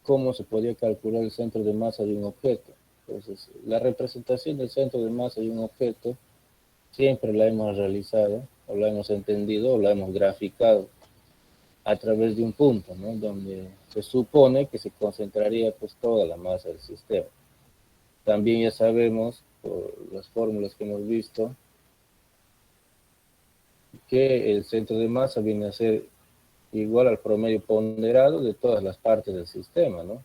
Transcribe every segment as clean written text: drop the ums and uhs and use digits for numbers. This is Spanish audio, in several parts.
cómo se podría calcular el centro de masa de un objeto. Entonces, la representación del centro de masa de un objeto siempre la hemos realizado, o la hemos entendido, o la hemos graficado a través de un punto, ¿no? Donde se supone que se concentraría pues toda la masa del sistema. También ya sabemos, por las fórmulas que hemos visto, que el centro de masa viene a ser igual al promedio ponderado de todas las partes del sistema, ¿no?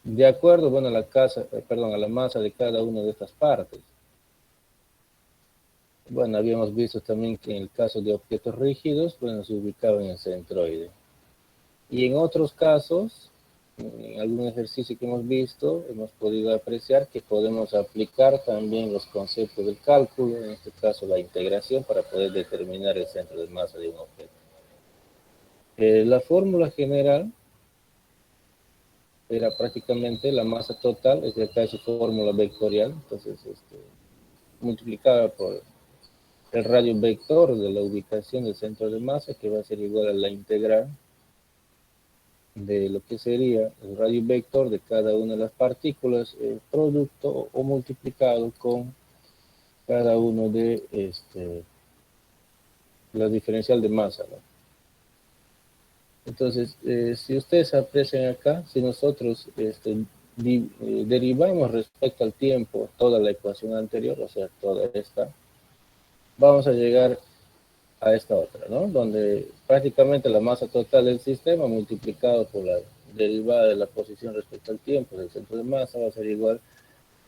De acuerdo, bueno, a la masa de cada una de estas partes. Bueno, habíamos visto también que en el caso de objetos rígidos, bueno, se ubicaba en el centroide. Y en otros casos, en algún ejercicio que hemos visto, hemos podido apreciar que podemos aplicar también los conceptos del cálculo, en este caso la integración, para poder determinar el centro de masa de un objeto. La fórmula general era prácticamente la masa total, es acá es su fórmula vectorial, entonces multiplicada por el radio vector de la ubicación del centro de masa, que va a ser igual a la integral de lo que sería el radio vector de cada una de las partículas, producto o multiplicado con cada uno de la diferencial de masa, ¿no? Entonces, si ustedes aprecian acá, si nosotros derivamos respecto al tiempo toda la ecuación anterior, o sea, toda esta, vamos a llegar a esta otra, ¿no? Donde prácticamente la masa total del sistema multiplicado por la derivada de la posición respecto al tiempo del centro de masa va a ser igual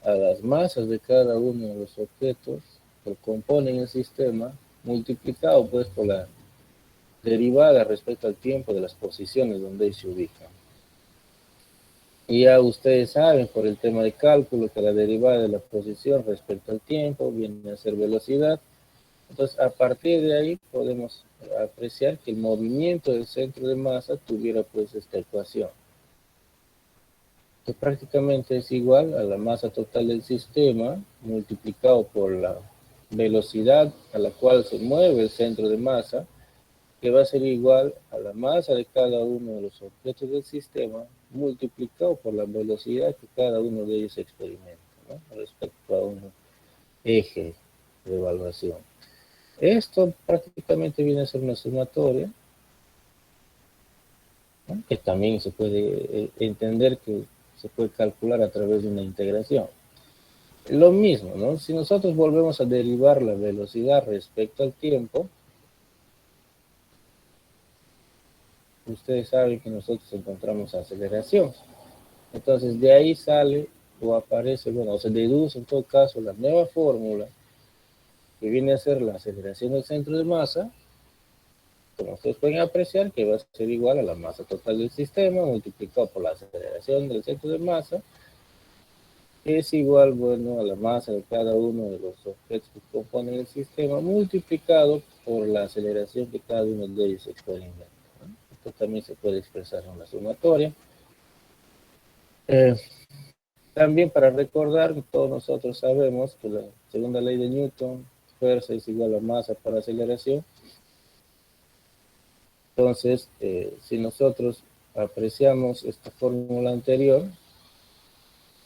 a las masas de cada uno de los objetos que componen el sistema multiplicado pues por la derivada respecto al tiempo de las posiciones donde se ubican. Y ya ustedes saben por el tema de cálculo que la derivada de la posición respecto al tiempo viene a ser velocidad. Entonces, a partir de ahí podemos apreciar que el movimiento del centro de masa tuviera pues esta ecuación, que prácticamente es igual a la masa total del sistema multiplicado por la velocidad a la cual se mueve el centro de masa, que va a ser igual a la masa de cada uno de los objetos del sistema multiplicado por la velocidad que cada uno de ellos experimenta, ¿no? Respecto a un eje de evaluación. Esto prácticamente viene a ser una sumatoria, ¿no? Que también se puede entender que se puede calcular a través de una integración. Lo mismo, ¿no? Si nosotros volvemos a derivar la velocidad respecto al tiempo, ustedes saben que nosotros encontramos aceleración. Entonces de ahí sale o aparece, bueno, o se deduce en todo caso la nueva fórmula que viene a ser la aceleración del centro de masa, como ustedes pueden apreciar, que va a ser igual a la masa total del sistema multiplicado por la aceleración del centro de masa, que es igual, bueno, a la masa de cada uno de los objetos que componen el sistema multiplicado por la aceleración que cada uno de ellos experimenta, ¿no? Esto también se puede expresar en la sumatoria. También para recordar, todos nosotros sabemos que la segunda ley de Newton, fuerza es igual a masa por aceleración. Entonces, si nosotros apreciamos esta fórmula anterior,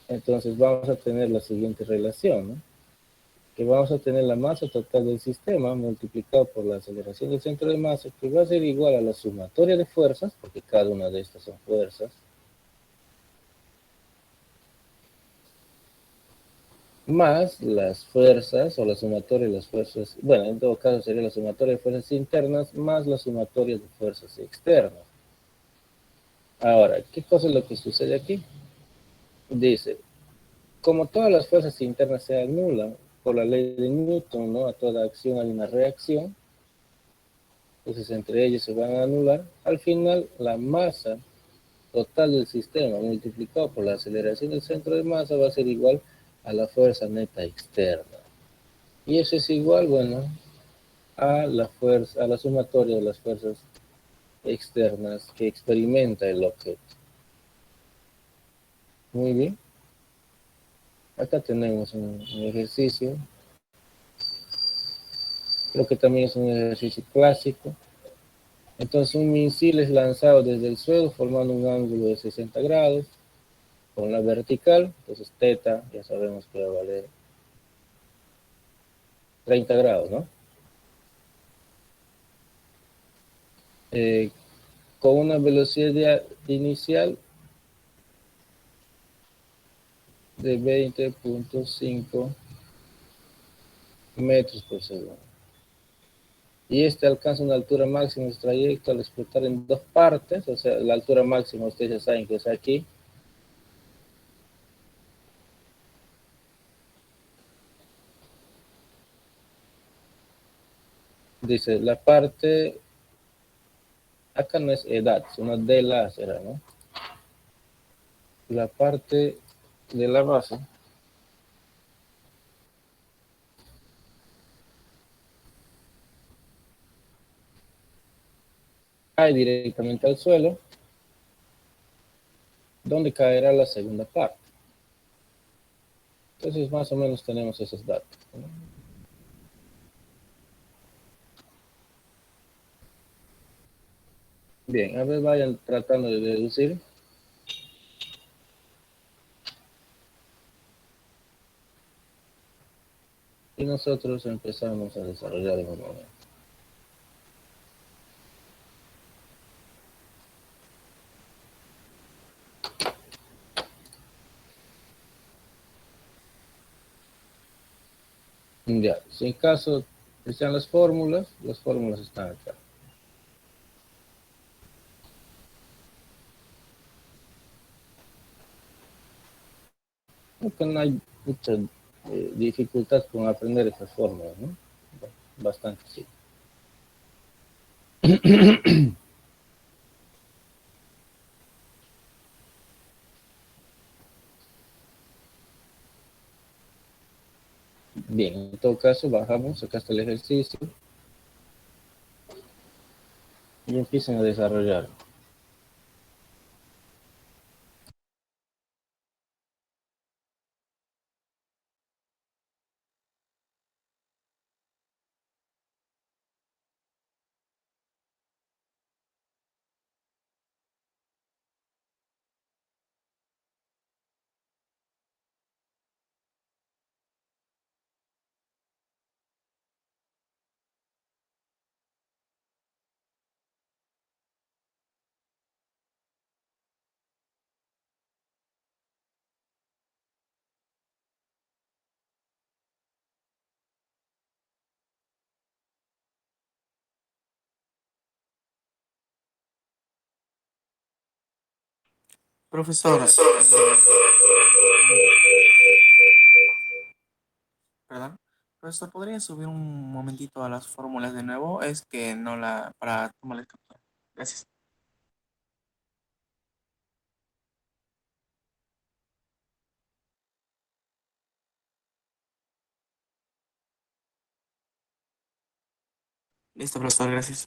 entonces vamos a tener la siguiente relación, ¿no? Que vamos a tener la masa total del sistema multiplicado por la aceleración del centro de masa, que va a ser igual a la sumatoria de fuerzas, porque cada una de estas son fuerzas, más las fuerzas, o la sumatoria de las fuerzas, bueno, en todo caso sería la sumatoria de fuerzas internas, más la sumatoria de fuerzas externas. Ahora, ¿qué cosa es lo que sucede aquí? Dice, como todas las fuerzas internas se anulan por la ley de Newton, ¿no? A toda acción hay una reacción, entonces entre ellos se van a anular, al final la masa total del sistema multiplicado por la aceleración del centro de masa va a ser igual a la fuerza neta externa. Y eso es igual, bueno, a la fuerza, a la sumatoria de las fuerzas externas que experimenta el objeto. Muy bien. Acá tenemos un ejercicio. Creo que también es un ejercicio clásico, Entonces un misil es lanzado desde el suelo formando un ángulo de 60 grados con la vertical, entonces teta ya sabemos que va a valer 30 grados, ¿no? Eh, con una velocidad inicial de 20.5 metros por segundo. Y este alcanza una altura máxima de su trayecto al explotar en dos partes, o sea, la altura máxima ustedes ya saben que es aquí. Dice, la parte, acá no es edad, es una D láser, ¿no? La parte de la base cae directamente al suelo, donde caerá la segunda parte. Entonces, más o menos tenemos esos datos, ¿no? Bien, a ver, vayan tratando de deducir. Y nosotros empezamos a desarrollar en un momento. Ya, si en caso están las fórmulas están acá. Porque no hay mucha dificultad con aprender esas fórmulas, ¿no? Bastante, sí. Bien, en todo caso, bajamos, acá está el ejercicio y empiezan a desarrollar. Profesor, perdón. Profesor, ¿podría subir un momentito a las fórmulas de nuevo? Es que no la, para tomar el captura. Gracias. Listo, profesor, gracias.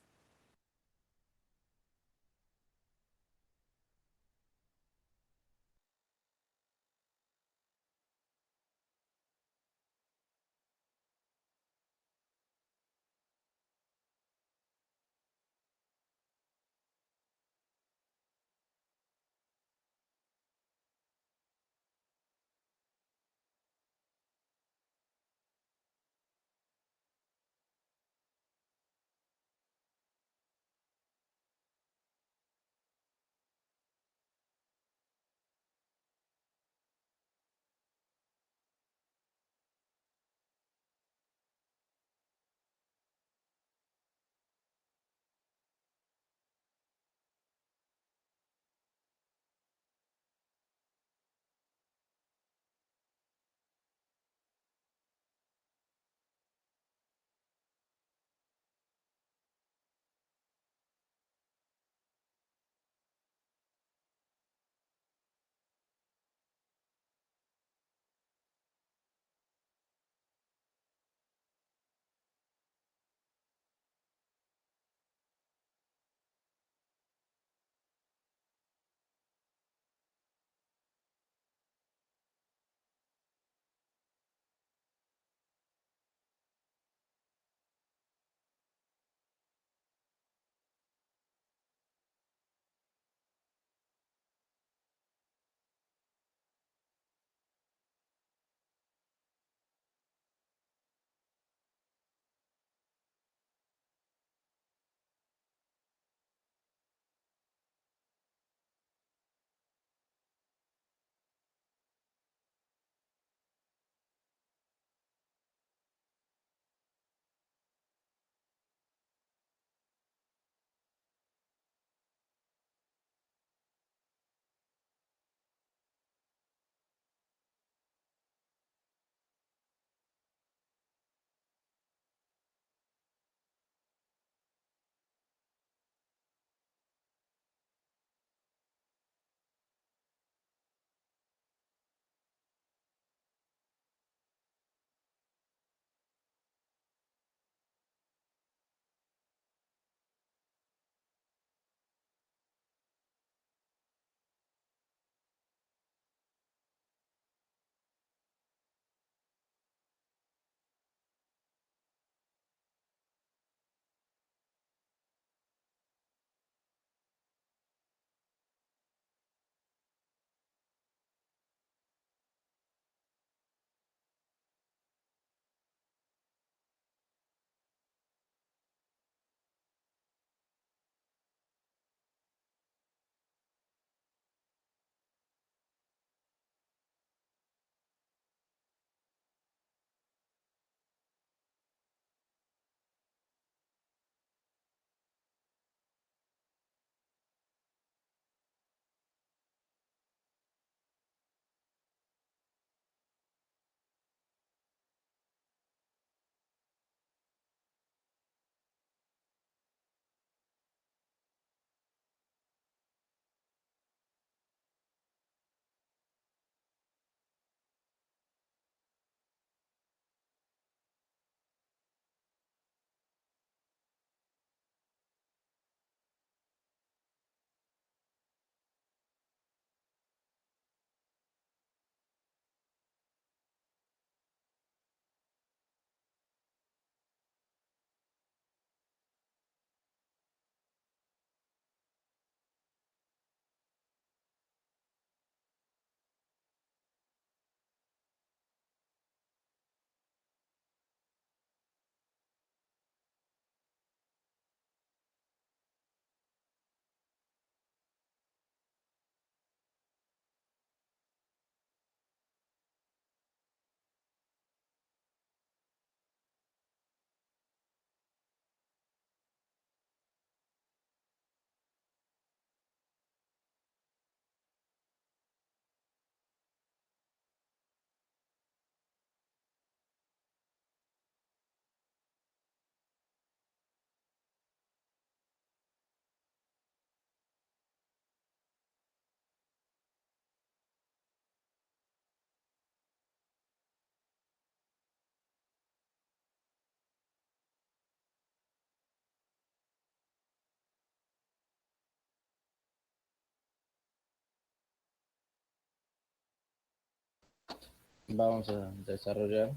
Vamos a desarrollar.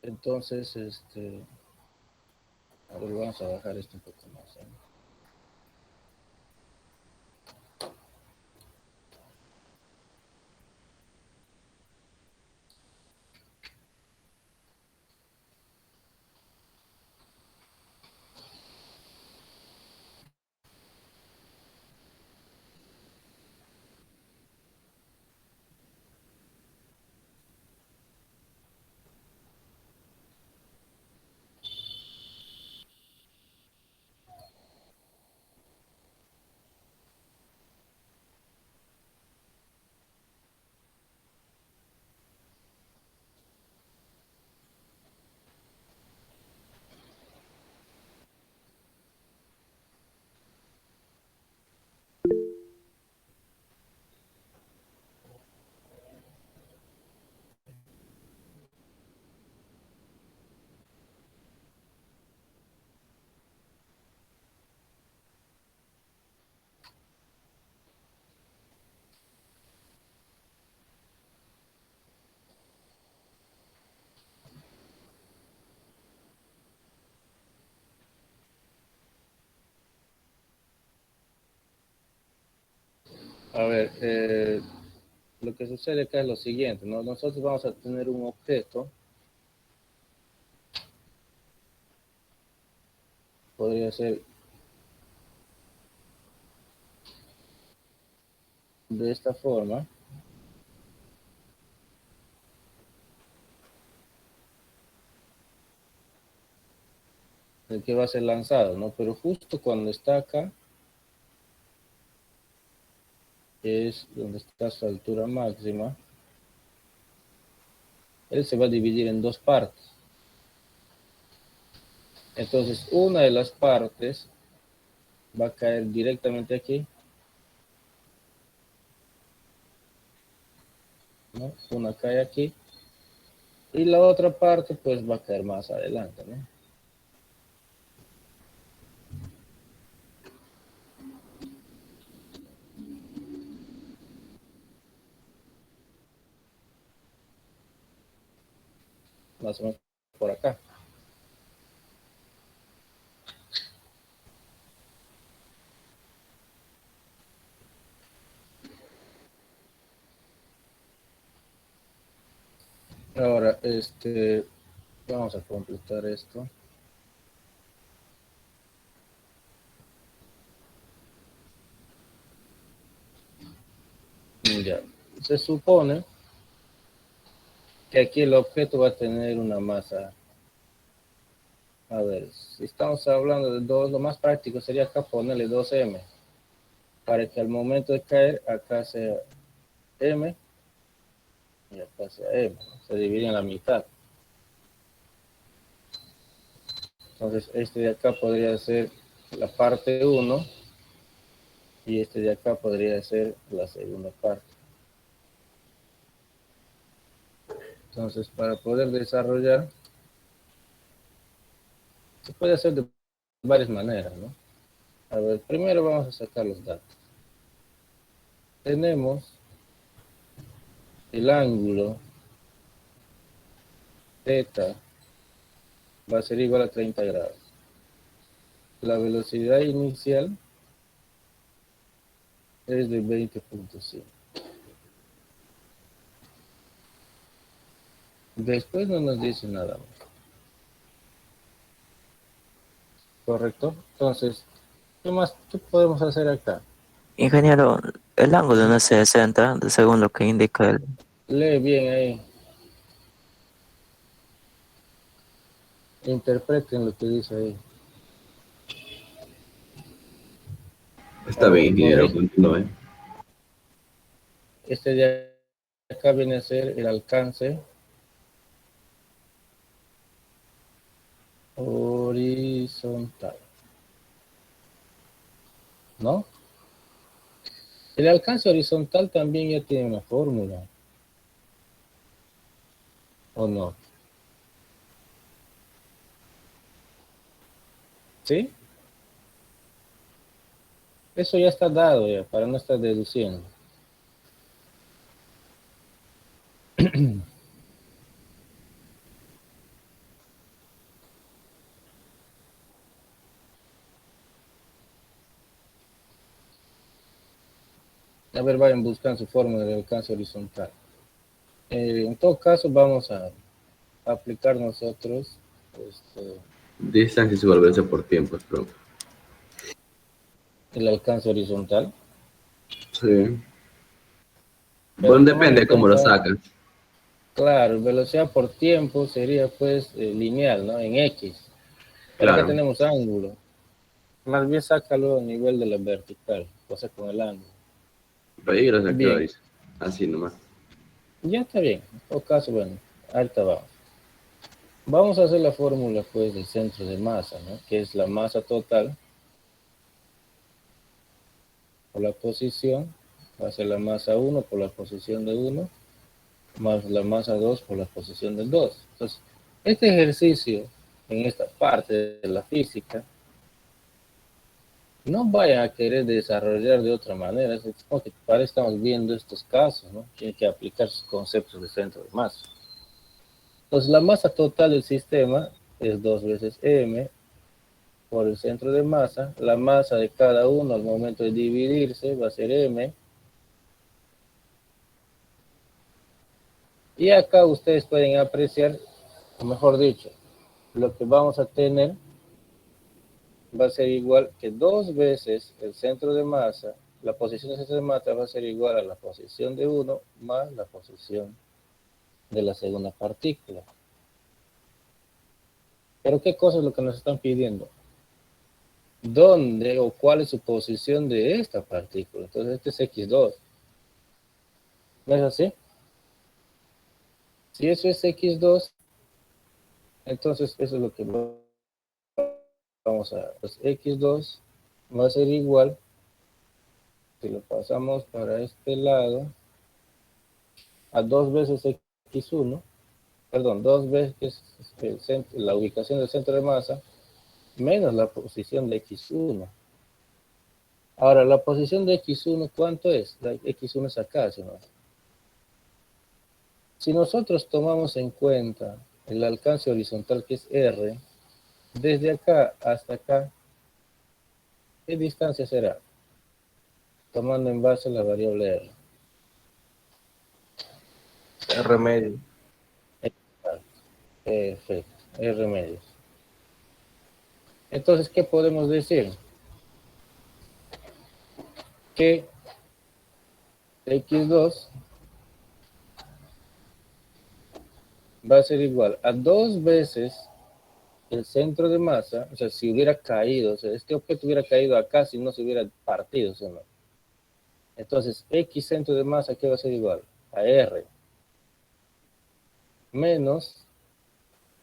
Entonces, a ver, vamos a bajar esto un poco más, ¿eh? A ver, lo que sucede acá es lo siguiente, ¿no? Nosotros vamos a tener un objeto, podría ser de esta forma, el que va a ser lanzado, ¿no? Pero justo cuando está acá, es donde está su altura máxima, él se va a dividir en dos partes. Entonces, una de las partes va a caer directamente aquí, ¿no? Una cae aquí, y la otra parte, pues, va a caer más adelante, ¿no? Más o menos por acá. Ahora, vamos a completar esto. Ya, se supone que aquí el objeto va a tener una masa. A ver, si estamos hablando de dos, lo más práctico sería acá ponerle 2m, para que al momento de caer, acá sea m y acá sea m, ¿no? Se divide en la mitad. Entonces, este de acá podría ser la parte 1 y este de acá podría ser la segunda parte. Entonces, para poder desarrollar, se puede hacer de varias maneras, ¿no? A ver, primero vamos a sacar los datos. Tenemos el ángulo θ va a ser igual a 30 grados. La velocidad inicial es de 20.5. Después no nos dice nada más. ¿Correcto? Entonces, ¿qué más podemos hacer acá? Ingeniero, el ángulo no es 60, según lo que indica el... Lee bien ahí. Interpreten lo que dice ahí. A Está ver, bien, ingeniero, continúe. este de acá viene a ser el alcance horizontal, ¿no? El alcance horizontal también ya tiene una fórmula, ¿o no? ¿Sí? Eso ya está dado ya, para no estar deduciendo. A ver, vayan buscando su fórmula de alcance horizontal. En todo caso, vamos a aplicar nosotros Distancia es igual a velocidad por tiempo, pero el alcance horizontal. sí. Pero Bueno, tomando depende en de cómo lo cuenta, sacas. claro, velocidad por tiempo sería pues lineal, ¿no? En X. Pero acá Claro. tenemos ángulo. Más bien sácalo a nivel de la vertical, o sea, con el ángulo. Pero ahí lo saqué Bien, ahí. Así nomás. ya está bien. En todo caso, bueno, ahorita vamos. Vamos a hacer la fórmula pues del centro de masa, ¿no? Que es la masa total por la posición, va a ser la masa 1 por la posición de 1, más la masa 2 por la posición del 2. Entonces, este ejercicio en esta parte de la física, no vayan a querer desarrollar de otra manera. Es como que para estamos viendo estos casos, ¿no? Tienen que aplicar sus conceptos de centro de masa. Entonces, la masa total del sistema es 2 veces m por el centro de masa. La masa de cada uno al momento de dividirse va a ser m. Y acá ustedes pueden apreciar, o mejor dicho, lo que vamos a tener va a ser igual que 2 veces el centro de masa. La posición del centro de masa va a ser igual a la posición de 1 más la posición de la segunda partícula. Pero ¿qué cosa es lo que nos están pidiendo? ¿Dónde o cuál es su posición de esta partícula? Entonces este es x2. ¿No es así? Si eso es x2, entonces eso es lo que vamos a ver. Pues x2 va a ser igual, si lo pasamos para este lado, a 2 veces x1, perdón, 2 veces la ubicación del centro de masa, menos la posición de x1. Ahora, la posición de x1, ¿cuánto es? La x1 es acá, ¿sí, no? Si nosotros tomamos en cuenta el alcance horizontal, que es r, desde acá hasta acá, ¿qué distancia será? Tomando en base la variable r. R medio. Perfecto, r medios. Entonces, ¿qué podemos decir? Que x2 va a ser igual a 2 veces el centro de masa, o sea, si hubiera caído, o sea, este objeto hubiera caído acá si no se hubiera partido, ¿sí, no? Entonces, x centro de masa, ¿qué va a ser igual? A r menos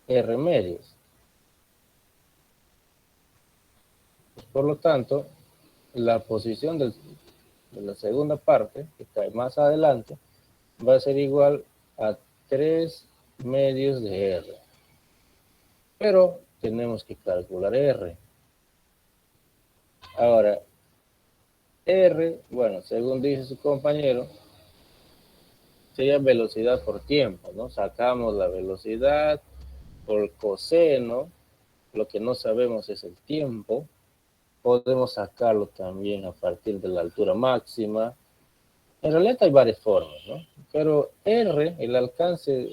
r medios. Por lo tanto, la posición de la segunda parte, que cae más adelante, va a ser igual a 3 medios de r. Pero tenemos que calcular r. Ahora, r, bueno, según dice su compañero, sería velocidad por tiempo, ¿no? Sacamos la velocidad por coseno, lo que no sabemos es el tiempo. Podemos sacarlo también a partir de la altura máxima. En realidad hay varias formas, ¿no? Pero r, el alcance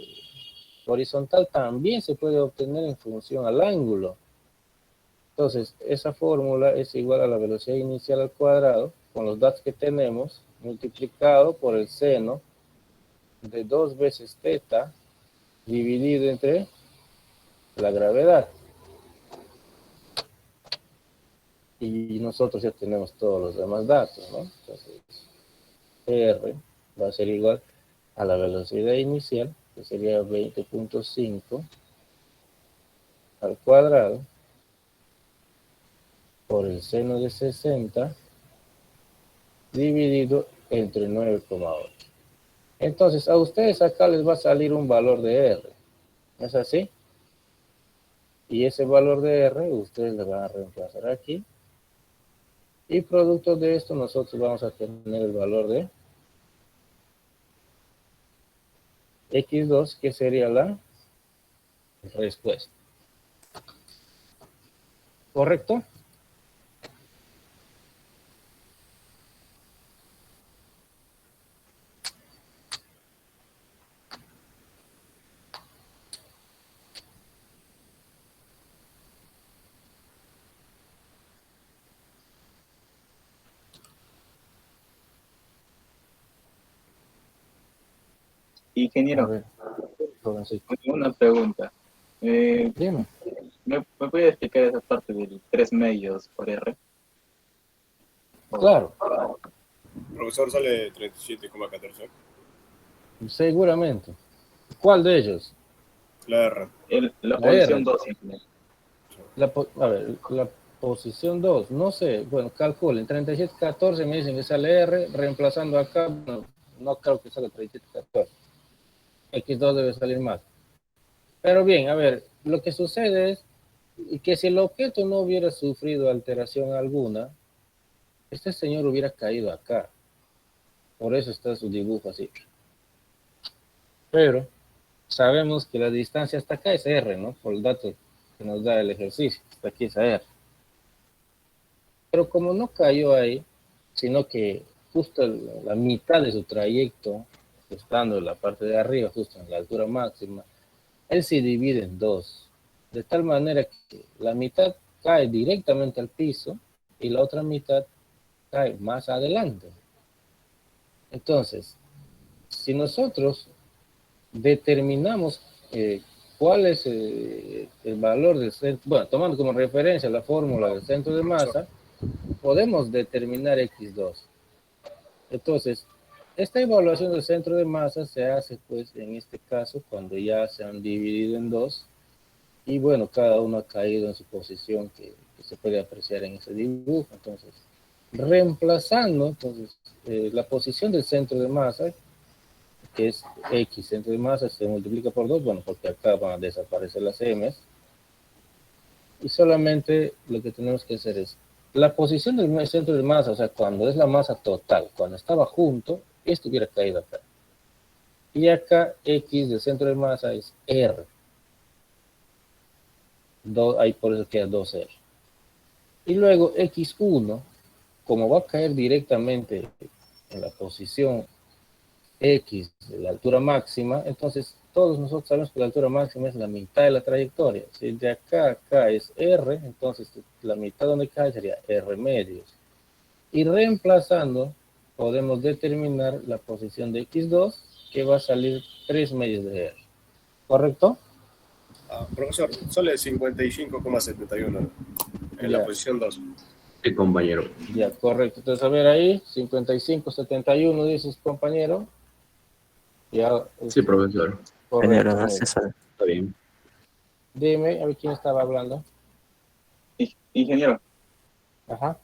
horizontal, también se puede obtener en función al ángulo. Entonces, esa fórmula es igual a la velocidad inicial al cuadrado, con los datos que tenemos, multiplicado por el seno de 2 veces teta, dividido entre la gravedad. Y nosotros ya tenemos todos los demás datos, ¿no? Entonces, R va a ser igual a la velocidad inicial, que sería 20.5 al cuadrado, por el seno de 60, dividido entre 9,8. Entonces, a ustedes acá les va a salir un valor de R, ¿no es así? Y ese valor de R, ustedes le van a reemplazar aquí. Y producto de esto, nosotros vamos a tener el valor de X2, que sería la respuesta. ¿Correcto? A Ingeniero, ver, jovencito. una pregunta. Dime. ¿Me puede explicar esa parte del 3 medios por R? Claro, Profesor, sale 37,14. seguramente. ¿Cuál de ellos? La R. La La posición R. 2, ingeniero. A ver, la posición 2, no sé, bueno, calculen, 3714 me dicen que sale R, reemplazando acá, no creo que salga 3714. X2 debe salir más. Pero bien, a ver, lo que sucede es que si el objeto no hubiera sufrido alteración alguna, este señor hubiera caído acá. Por eso está su dibujo así. Pero sabemos que la distancia hasta acá es R, ¿no? Por el dato que nos da el ejercicio. Hasta aquí es R. Pero como no cayó ahí, sino que justo la mitad de su trayecto, estando en la parte de arriba, justo en la altura máxima, él se divide en dos. De tal manera que la mitad cae directamente al piso y la otra mitad cae más adelante. Entonces, si nosotros determinamos cuál es el valor del centro, bueno, tomando como referencia la fórmula del centro de masa, podemos determinar X2. Entonces, esta evaluación del centro de masa se hace, pues, en este caso, cuando ya se han dividido en dos, y bueno, cada uno ha caído en su posición que se puede apreciar en ese dibujo. Entonces, reemplazando entonces, la posición del centro de masa, que es X, centro de masa, se multiplica por 2, bueno, porque acá van a desaparecer las M's, y solamente lo que tenemos que hacer es, la posición del centro de masa, o sea, cuando es la masa total, cuando estaba junto, esto hubiera caído acá. Y acá X del centro de masa es R. Ahí por eso queda 2R. Y luego X1, como va a caer directamente en la posición X de la altura máxima, entonces todos nosotros sabemos que la altura máxima es la mitad de la trayectoria. Si de acá a acá es R, entonces la mitad donde cae sería R medios. Y reemplazando, podemos determinar la posición de X2, que va a salir 3 medios de R. ¿Correcto? Profesor, sale 55,71 en la Ya. posición 2. Sí, compañero. Ya, correcto. Entonces, a ver ahí, 55,71 dices, compañero. Ya. Sí, profesor. Correcto. Ingeniero, no muy se bien. sabe. Está bien. Dime, a ver quién estaba hablando. Ingeniero, Ajá.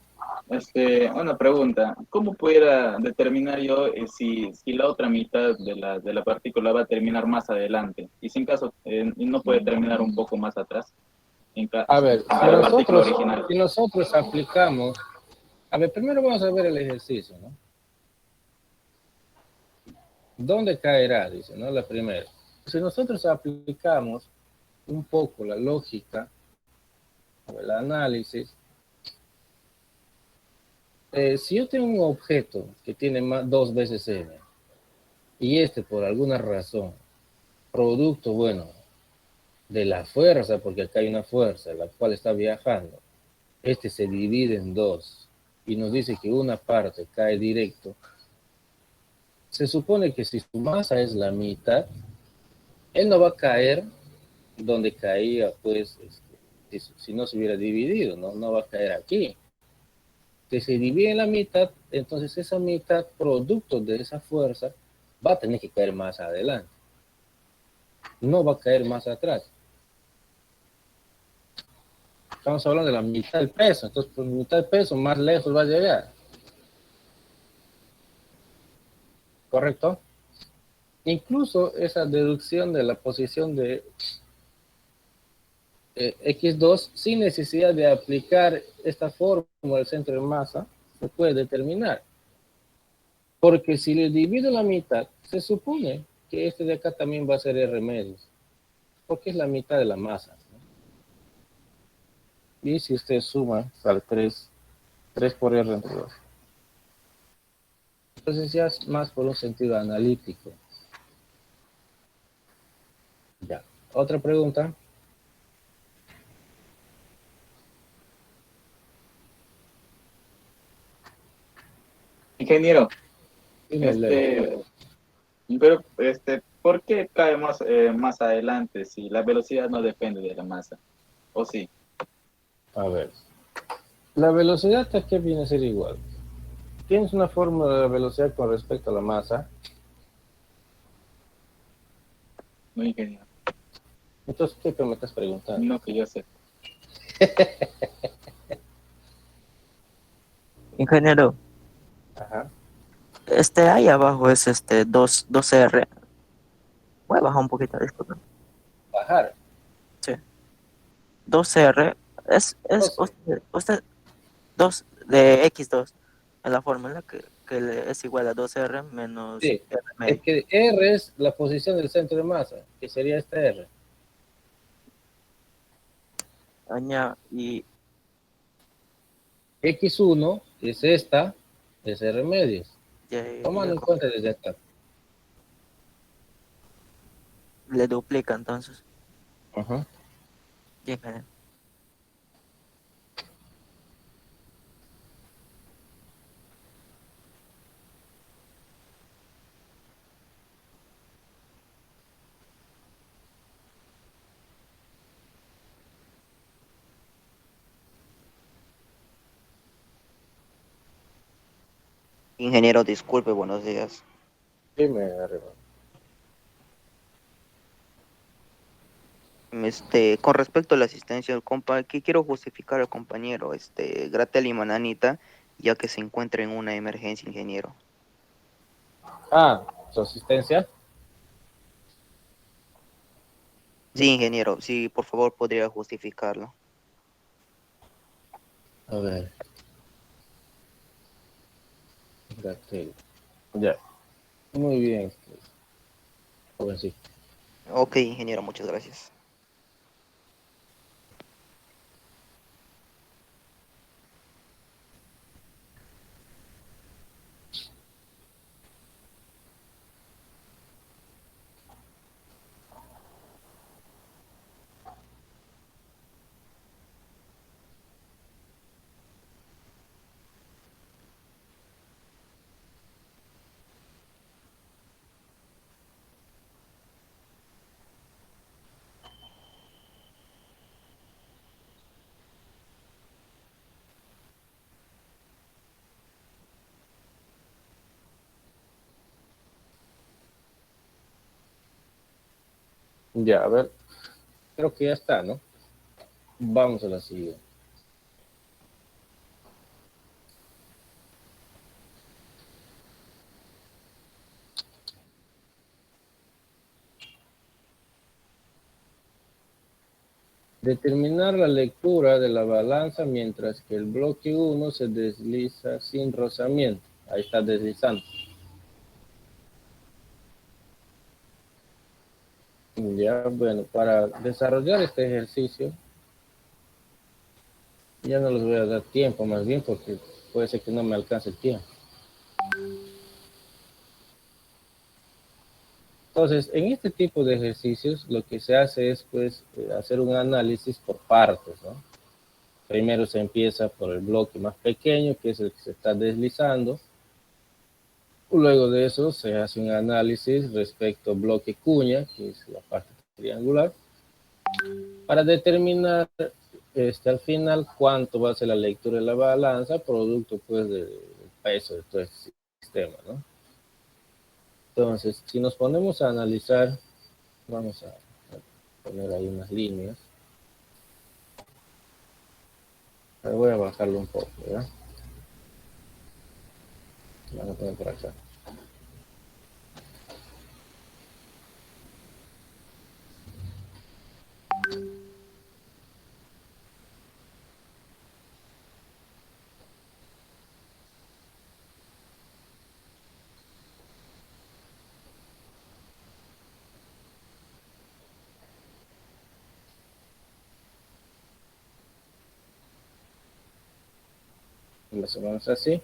una pregunta. ¿Cómo pudiera determinar yo si la otra mitad de la partícula va a terminar más adelante? Y si en caso no puede terminar un poco más atrás. A ver, de la partícula original. si nosotros aplicamos, a ver, primero vamos a ver el ejercicio, ¿no? ¿Dónde caerá? Dice, ¿no? La primera. Si nosotros aplicamos un poco la lógica, o el análisis, si yo tengo un objeto que tiene 2 veces m, y este por alguna razón, producto, bueno, de la fuerza, porque acá hay una fuerza, la cual está viajando, este se divide en dos, y nos dice que una parte cae directo, se supone que si su masa es la mitad, él no va a caer donde caía, pues, si no se hubiera dividido, no va a caer aquí. Que se divide en la mitad, entonces esa mitad, producto de esa fuerza, va a tener que caer más adelante. No va a caer más atrás. Estamos hablando de la mitad del peso, entonces por mitad del peso más lejos va a llegar. ¿Correcto? Incluso esa deducción de la posición de X2 sin necesidad de aplicar esta fórmula del centro de masa se puede determinar. Porque si le divido la mitad, se supone que este de acá también va a ser R medios, porque es la mitad de la masa, ¿no? Y si usted suma, sale 3 por R entre 2. Entonces ya es más por un sentido analítico. Ya. Otra pregunta. Ingeniero, Dime, Leo. ¿por qué cae más adelante si la velocidad no depende de la masa? ¿O sí? A ver. La velocidad aquí viene a ser igual. Tienes una fórmula de la velocidad con respecto a la masa. No, ingeniero. Entonces, ¿qué me estás preguntando? No que yo sé. Ingeniero, Ajá. ahí abajo es 2R. Voy a bajar un poquito, disculpen. Bajar. Sí. 2R es 12. usted 2 de X2 en la fórmula es igual a 2R menos Sí. R Es medio. que R es la posición del centro de masa, que sería esta R. Y X1 es esta, es R medios. Tomando en cuenta desde acá. le duplica entonces. Ajá. Bien, ingeniero. Ingeniero, disculpe, buenos días. Dime, arriba. Con respecto a la asistencia del compa, que quiero justificar al compañero, Gratel y Mananita, ya que se encuentra en una emergencia, ingeniero. Ah, su asistencia. Sí, ingeniero, sí, por favor, podría justificarlo. A ver. Gatel. Ya. Muy bien. Jovencito. Ok, ingeniero, muchas gracias. Ya, a ver. Creo que ya está, ¿no? Vamos a la siguiente. Determinar la lectura de la balanza mientras que el bloque 1 se desliza sin rozamiento. Ahí está deslizando. Ya, bueno, para desarrollar este ejercicio, ya no les voy a dar tiempo, más bien porque puede ser que no me alcance el tiempo. Entonces, en este tipo de ejercicios, lo que se hace es, pues, hacer un análisis por partes, ¿no? Primero se empieza por el bloque más pequeño, que es el que se está deslizando. Luego de eso se hace un análisis respecto al bloque cuña, que es la parte triangular, para determinar al final cuánto va a ser la lectura de la balanza, producto pues del peso de todo este sistema, ¿no? Entonces, si nos ponemos a analizar, vamos a poner ahí unas líneas. Voy a bajarlo un poco, ¿verdad? Vamos a poner por acá. más o menos así.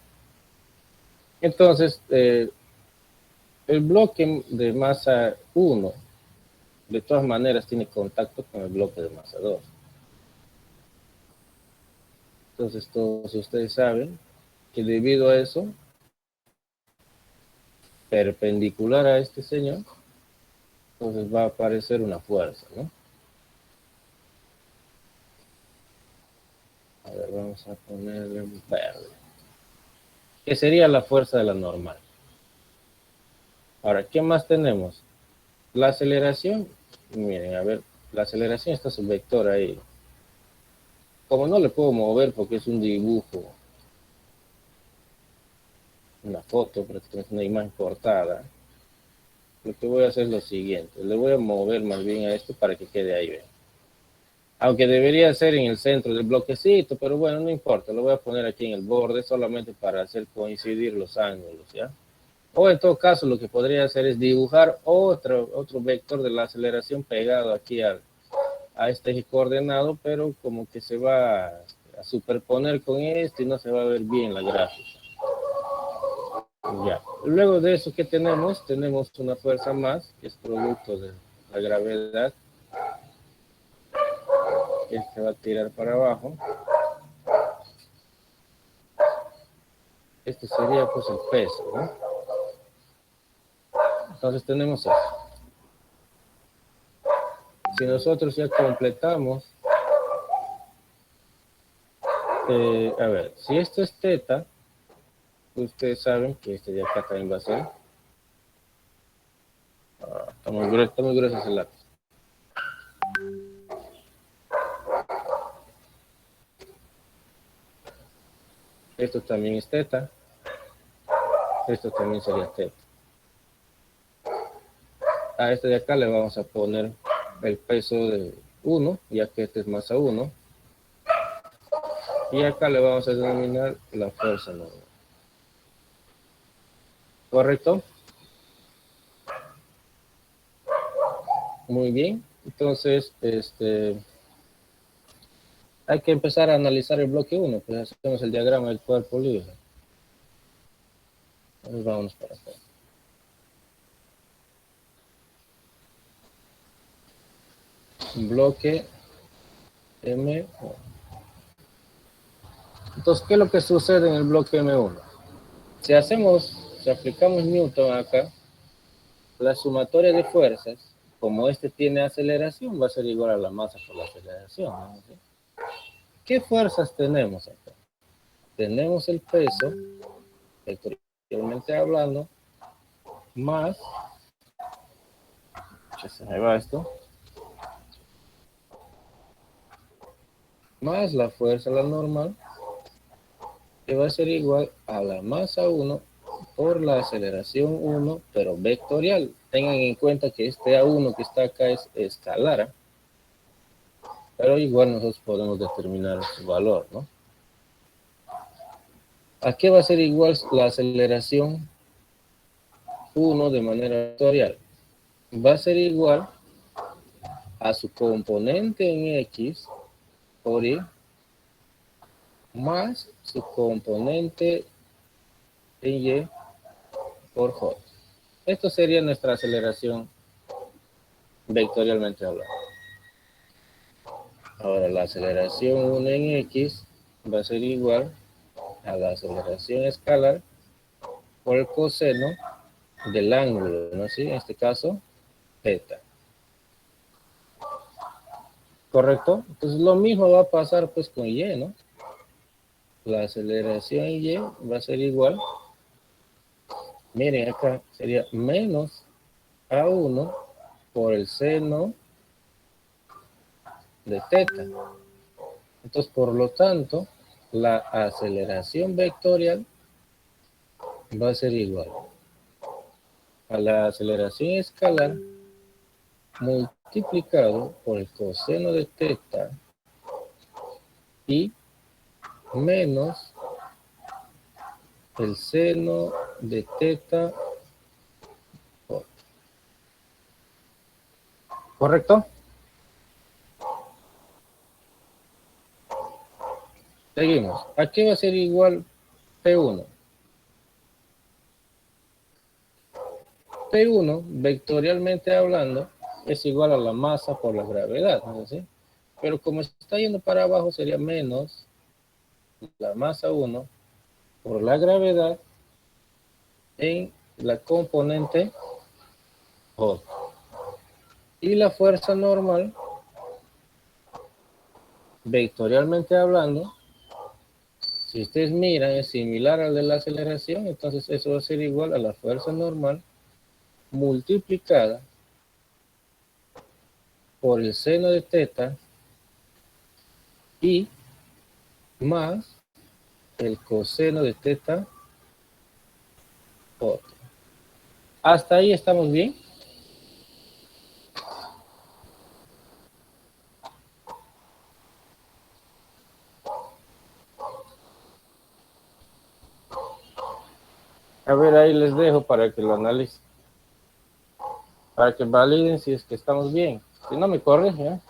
Entonces, el bloque de masa 1, de todas maneras, tiene contacto con el bloque de masa 2. Entonces, todos ustedes saben que debido a eso, perpendicular a este señor, entonces va a aparecer una fuerza, ¿no? A ver, vamos a ponerle un verde. ¿Qué sería la fuerza de la normal? Ahora, ¿qué más tenemos? La aceleración. Miren, a ver, la aceleración está su vector ahí. Como no le puedo mover porque es un dibujo, una foto, prácticamente una imagen cortada, lo que voy a hacer es lo siguiente. Le voy a mover más bien a esto para que quede ahí, ¿ven? Aunque debería ser en el centro del bloquecito, pero bueno, no importa. Lo voy a poner aquí en el borde solamente para hacer coincidir los ángulos, ¿ya? O en todo caso, lo que podría hacer es dibujar otro vector de la aceleración pegado aquí a este eje coordenado, pero como que se va a superponer con esto y no se va a ver bien la gráfica. Ya. Luego de eso, ¿qué tenemos? Tenemos una fuerza más, que es producto de la gravedad, que se va a tirar para abajo. Este sería pues el peso, ¿no? Entonces tenemos eso. Si nosotros ya completamos, a ver, si esto es teta, ustedes saben que este de acá también va a ser. Está muy grueso ese lápiz. Esto también es teta. Esto también sería teta. A este de acá le vamos a poner el peso de 1, ya que este es masa 1. Y acá le vamos a denominar la fuerza normal. ¿Correcto? Muy bien. Entonces, hay que empezar a analizar el bloque 1. Pues hacemos el diagrama del cuerpo libre. Entonces vamos para acá. Bloque M1. Entonces, ¿qué es lo que sucede en el bloque M1? Si aplicamos Newton acá, la sumatoria de fuerzas, como este tiene aceleración, va a ser igual a la masa por la aceleración, ¿no? ¿Qué fuerzas tenemos acá? Tenemos el peso, vectorialmente hablando, más, se me va esto, más la fuerza, la normal, que va a ser igual a la masa 1 por la aceleración 1, pero vectorial. Tengan en cuenta que este A1 que está acá es escalar, pero igual nosotros podemos determinar su valor, ¿no? ¿A qué va a ser igual la aceleración 1 de manera vectorial? Va a ser igual a su componente en X por Y más su componente en Y por J. Esto sería nuestra aceleración vectorialmente hablando. Ahora la aceleración 1 en X va a ser igual a la aceleración escalar por el coseno del ángulo, ¿no? ¿Sí? En este caso, θ. ¿Correcto? Entonces lo mismo va a pasar pues con Y, ¿no? La aceleración en Y va a ser igual, miren acá, sería menos A1 por el seno de θ. Entonces, por lo tanto, la aceleración vectorial va a ser igual a la aceleración escalar multiplicado por el coseno de θ y menos el seno de θ. ¿Correcto? Seguimos. ¿A qué va a ser igual P1. P1, vectorialmente hablando, es igual a la masa por la gravedad, ¿no es así? Pero como está yendo para abajo, sería menos la masa 1 por la gravedad en la componente J. Y la fuerza normal, vectorialmente hablando, si ustedes miran, es similar al de la aceleración, entonces eso va a ser igual a la fuerza normal multiplicada por el seno de teta y más el coseno de teta J. ¿Hasta ahí estamos bien? A ver, ahí les dejo para que lo analicen. Para que validen si es que estamos bien. Si no, me corrigen, ¿eh?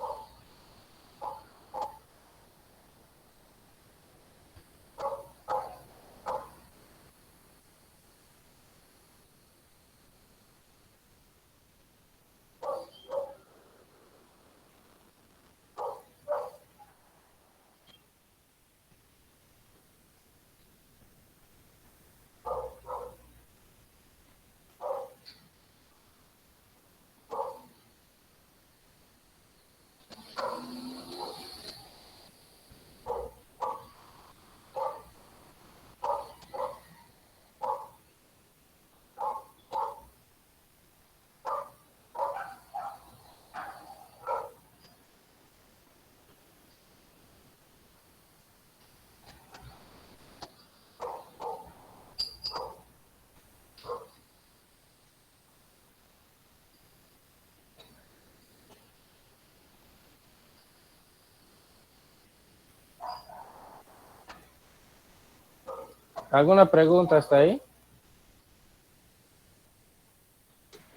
¿Alguna pregunta hasta ahí?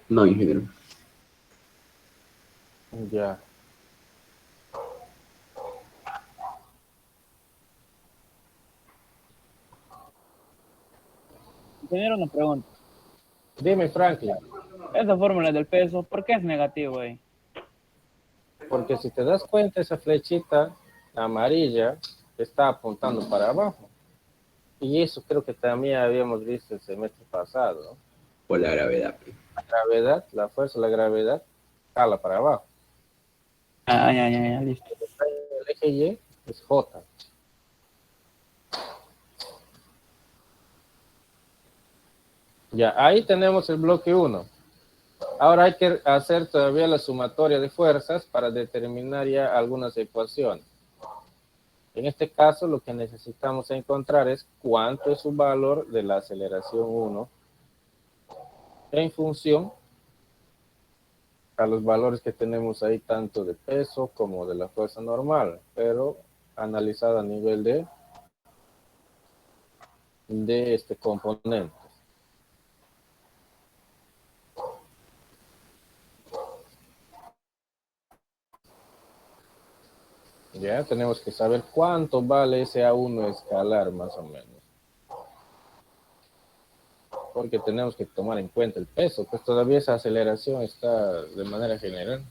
No, ingeniero. Ya. Ingeniero, una pregunta. Dime, Franklin. Esa fórmula del peso, ¿por qué es negativo ahí? Porque si te das cuenta, esa flechita amarilla está apuntando para abajo. Y eso creo que también habíamos visto el semestre pasado, ¿no? Por la gravedad. La gravedad, la fuerza de la gravedad, jala para abajo. Ya, listo. El eje Y es J. Ya, ahí tenemos el bloque 1. Ahora hay que hacer todavía la sumatoria de fuerzas para determinar ya algunas ecuaciones. En este caso, lo que necesitamos encontrar es cuánto es su valor de la aceleración 1 en función a los valores que tenemos ahí, tanto de peso como de la fuerza normal, pero analizada a nivel de este componente. Ya tenemos que saber cuánto vale ese A1 escalar, más o menos. Porque tenemos que tomar en cuenta el peso, pues todavía esa aceleración está de manera general.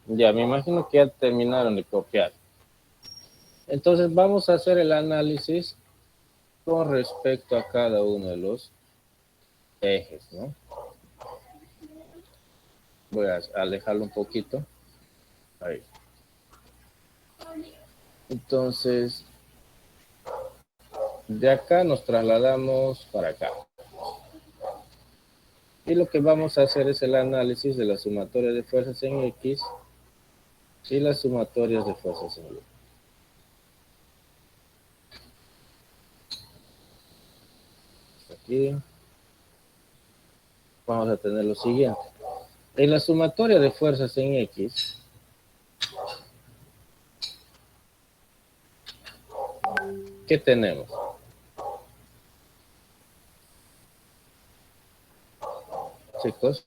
Ya, me imagino que ya terminaron de copiar. Entonces vamos a hacer el análisis con respecto a cada uno de los ejes, ¿no? Voy a alejarlo un poquito. Ahí. Entonces, de acá nos trasladamos para acá. Y lo que vamos a hacer es el análisis de la sumatoria de fuerzas en X y las sumatorias de fuerzas en Y. Aquí vamos a tener lo siguiente. En la sumatoria de fuerzas en X, ¿qué tenemos? Chicos.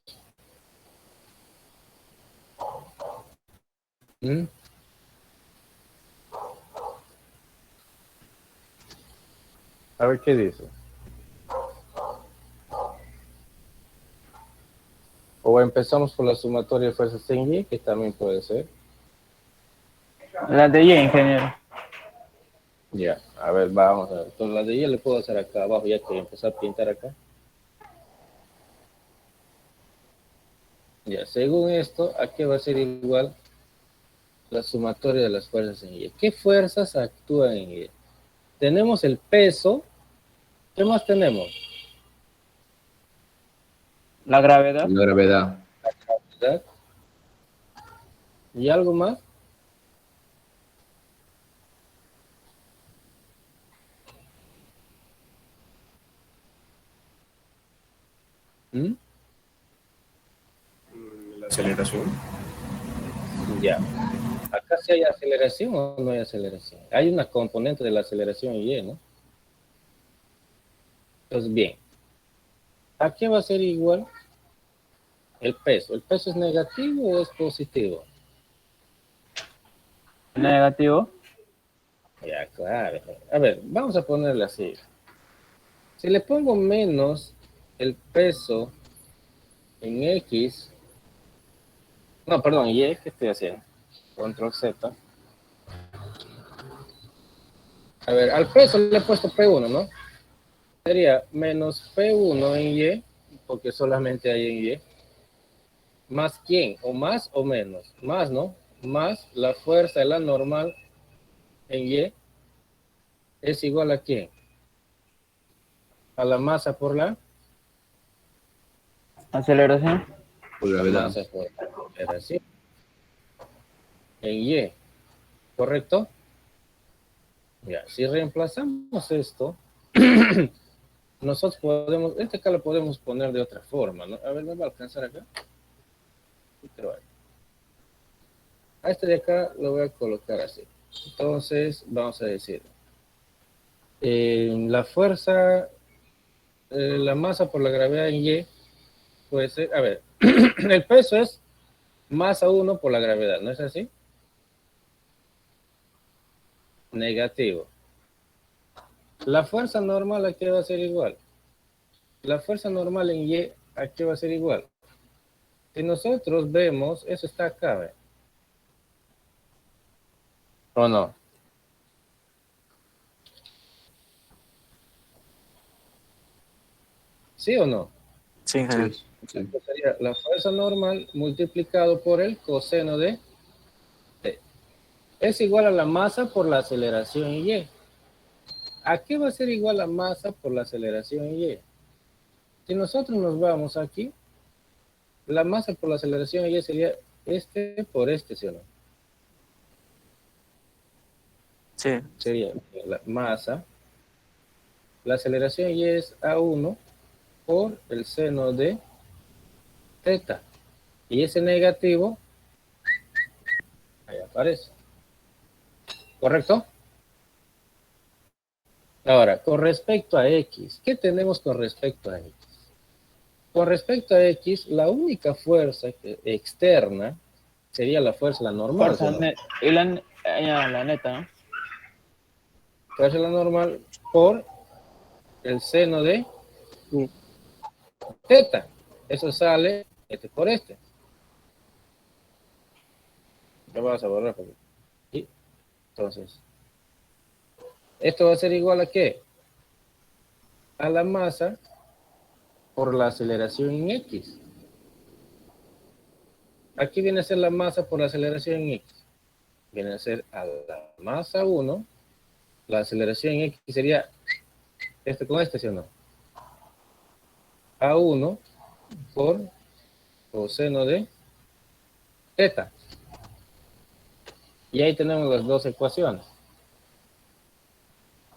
A ver qué dice. O empezamos por la sumatoria de fuerzas en Y, que también puede ser. La de Y, ingeniero. Ya, a ver, vamos a ver. Entonces la de Y le puedo hacer acá abajo, ya que empezar a pintar acá. Ya, según esto, aquí va a ser igual la sumatoria de las fuerzas en Y. ¿Qué fuerzas actúan en Y? Tenemos el peso. ¿Qué más tenemos? La gravedad. La gravedad. ¿Verdad? ¿Y algo más? La aceleración. Ya. Acá sí hay aceleración o no hay aceleración. Hay una componente de la aceleración en Y, ¿no? Entonces, bien. ¿A qué va a ser igual el peso? ¿El peso es negativo o es positivo? Negativo. Ya, claro. A ver, vamos a ponerle así. Si le pongo menos el peso en X, no, perdón, Y, ¿qué estoy haciendo? Control Z. A ver, al peso le he puesto P1, ¿no? Sería menos P1 en Y, porque solamente hay en Y. ¿Más quién? ¿O más o menos? Más, ¿no? Más la fuerza de la normal en Y es igual a quién? A la masa por la Aceleración. Por gravedad. masa por la aceleración en Y. ¿Correcto? Ya, si reemplazamos esto, nosotros podemos, acá lo podemos poner de otra forma, ¿no? A ver, ¿me va a alcanzar acá? Pero a este de acá lo voy a colocar así. Entonces, vamos a decir, la fuerza, la masa por la gravedad en Y, puede ser, a ver, el peso es masa 1 por la gravedad, ¿no es así? Negativo. La fuerza normal aquí va a ser igual. La fuerza normal en Y aquí va a ser igual. Si nosotros vemos, eso está acá, ¿ve? ¿O no? ¿Sí o no? Sí, ingeniero. Sí, sí. Esto sería la fuerza normal multiplicado por el coseno de T. Es igual a la masa por la aceleración en Y. ¿A qué va a ser igual la masa por la aceleración en Y? Si nosotros nos vamos aquí, la masa por la aceleración en Y sería este por este, ¿sí o no? Sí. Sería la masa. La aceleración en Y es A1 por el seno de teta. Y ese negativo, ahí aparece. ¿Correcto? Ahora, con respecto a X, ¿qué tenemos con respecto a X? Con respecto a X, la única fuerza externa sería la fuerza, la normal. Fuerza ¿no? y la neta, ¿no? Fuerza la normal por el seno de teta. Eso sale este por este. Lo vamos a borrar porque... Y entonces, esto va a ser igual a ¿qué? A la masa por la aceleración en X. Aquí viene a ser la masa por la aceleración en X. Viene a ser a la masa 1. La aceleración en X sería este con este, ¿sí o no? A1 por coseno de teta. Y ahí tenemos las dos ecuaciones.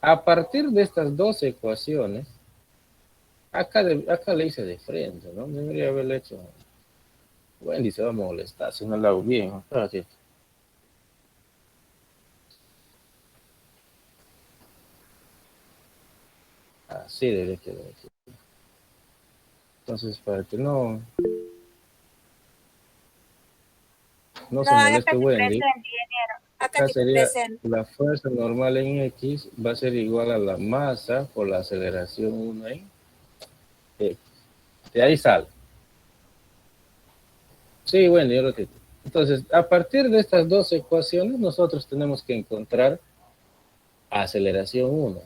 A partir de estas dos ecuaciones, acá le hice de frente, ¿no? Debería haberle hecho. Wendy se va a molestar si no lo hago bien. Espérate. Así debería quedar aquí. Entonces, para que no se moleste Wendy, acá sería la fuerza normal en X va a ser igual a la masa por la aceleración 1 en X. De ahí sale. Sí, bueno, yo lo que... Entonces, a partir de estas dos ecuaciones, nosotros tenemos que encontrar aceleración 1.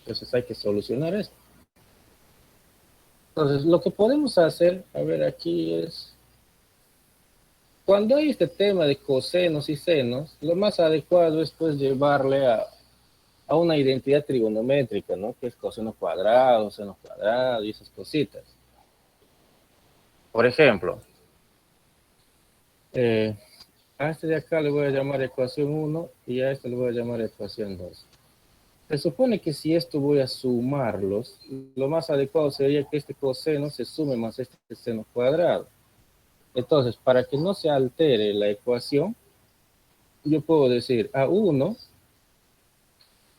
Entonces hay que solucionar esto. Entonces, lo que podemos hacer, a ver, aquí es... Cuando hay este tema de cosenos y senos, lo más adecuado es pues llevarle a una identidad trigonométrica, ¿no? Que es coseno cuadrado, seno cuadrado y esas cositas. Por ejemplo, a este de acá le voy a llamar ecuación 1 y a este le voy a llamar ecuación 2. Se supone que si esto voy a sumarlos, lo más adecuado sería que este coseno se sume más este seno cuadrado. Entonces, para que no se altere la ecuación, yo puedo decir A1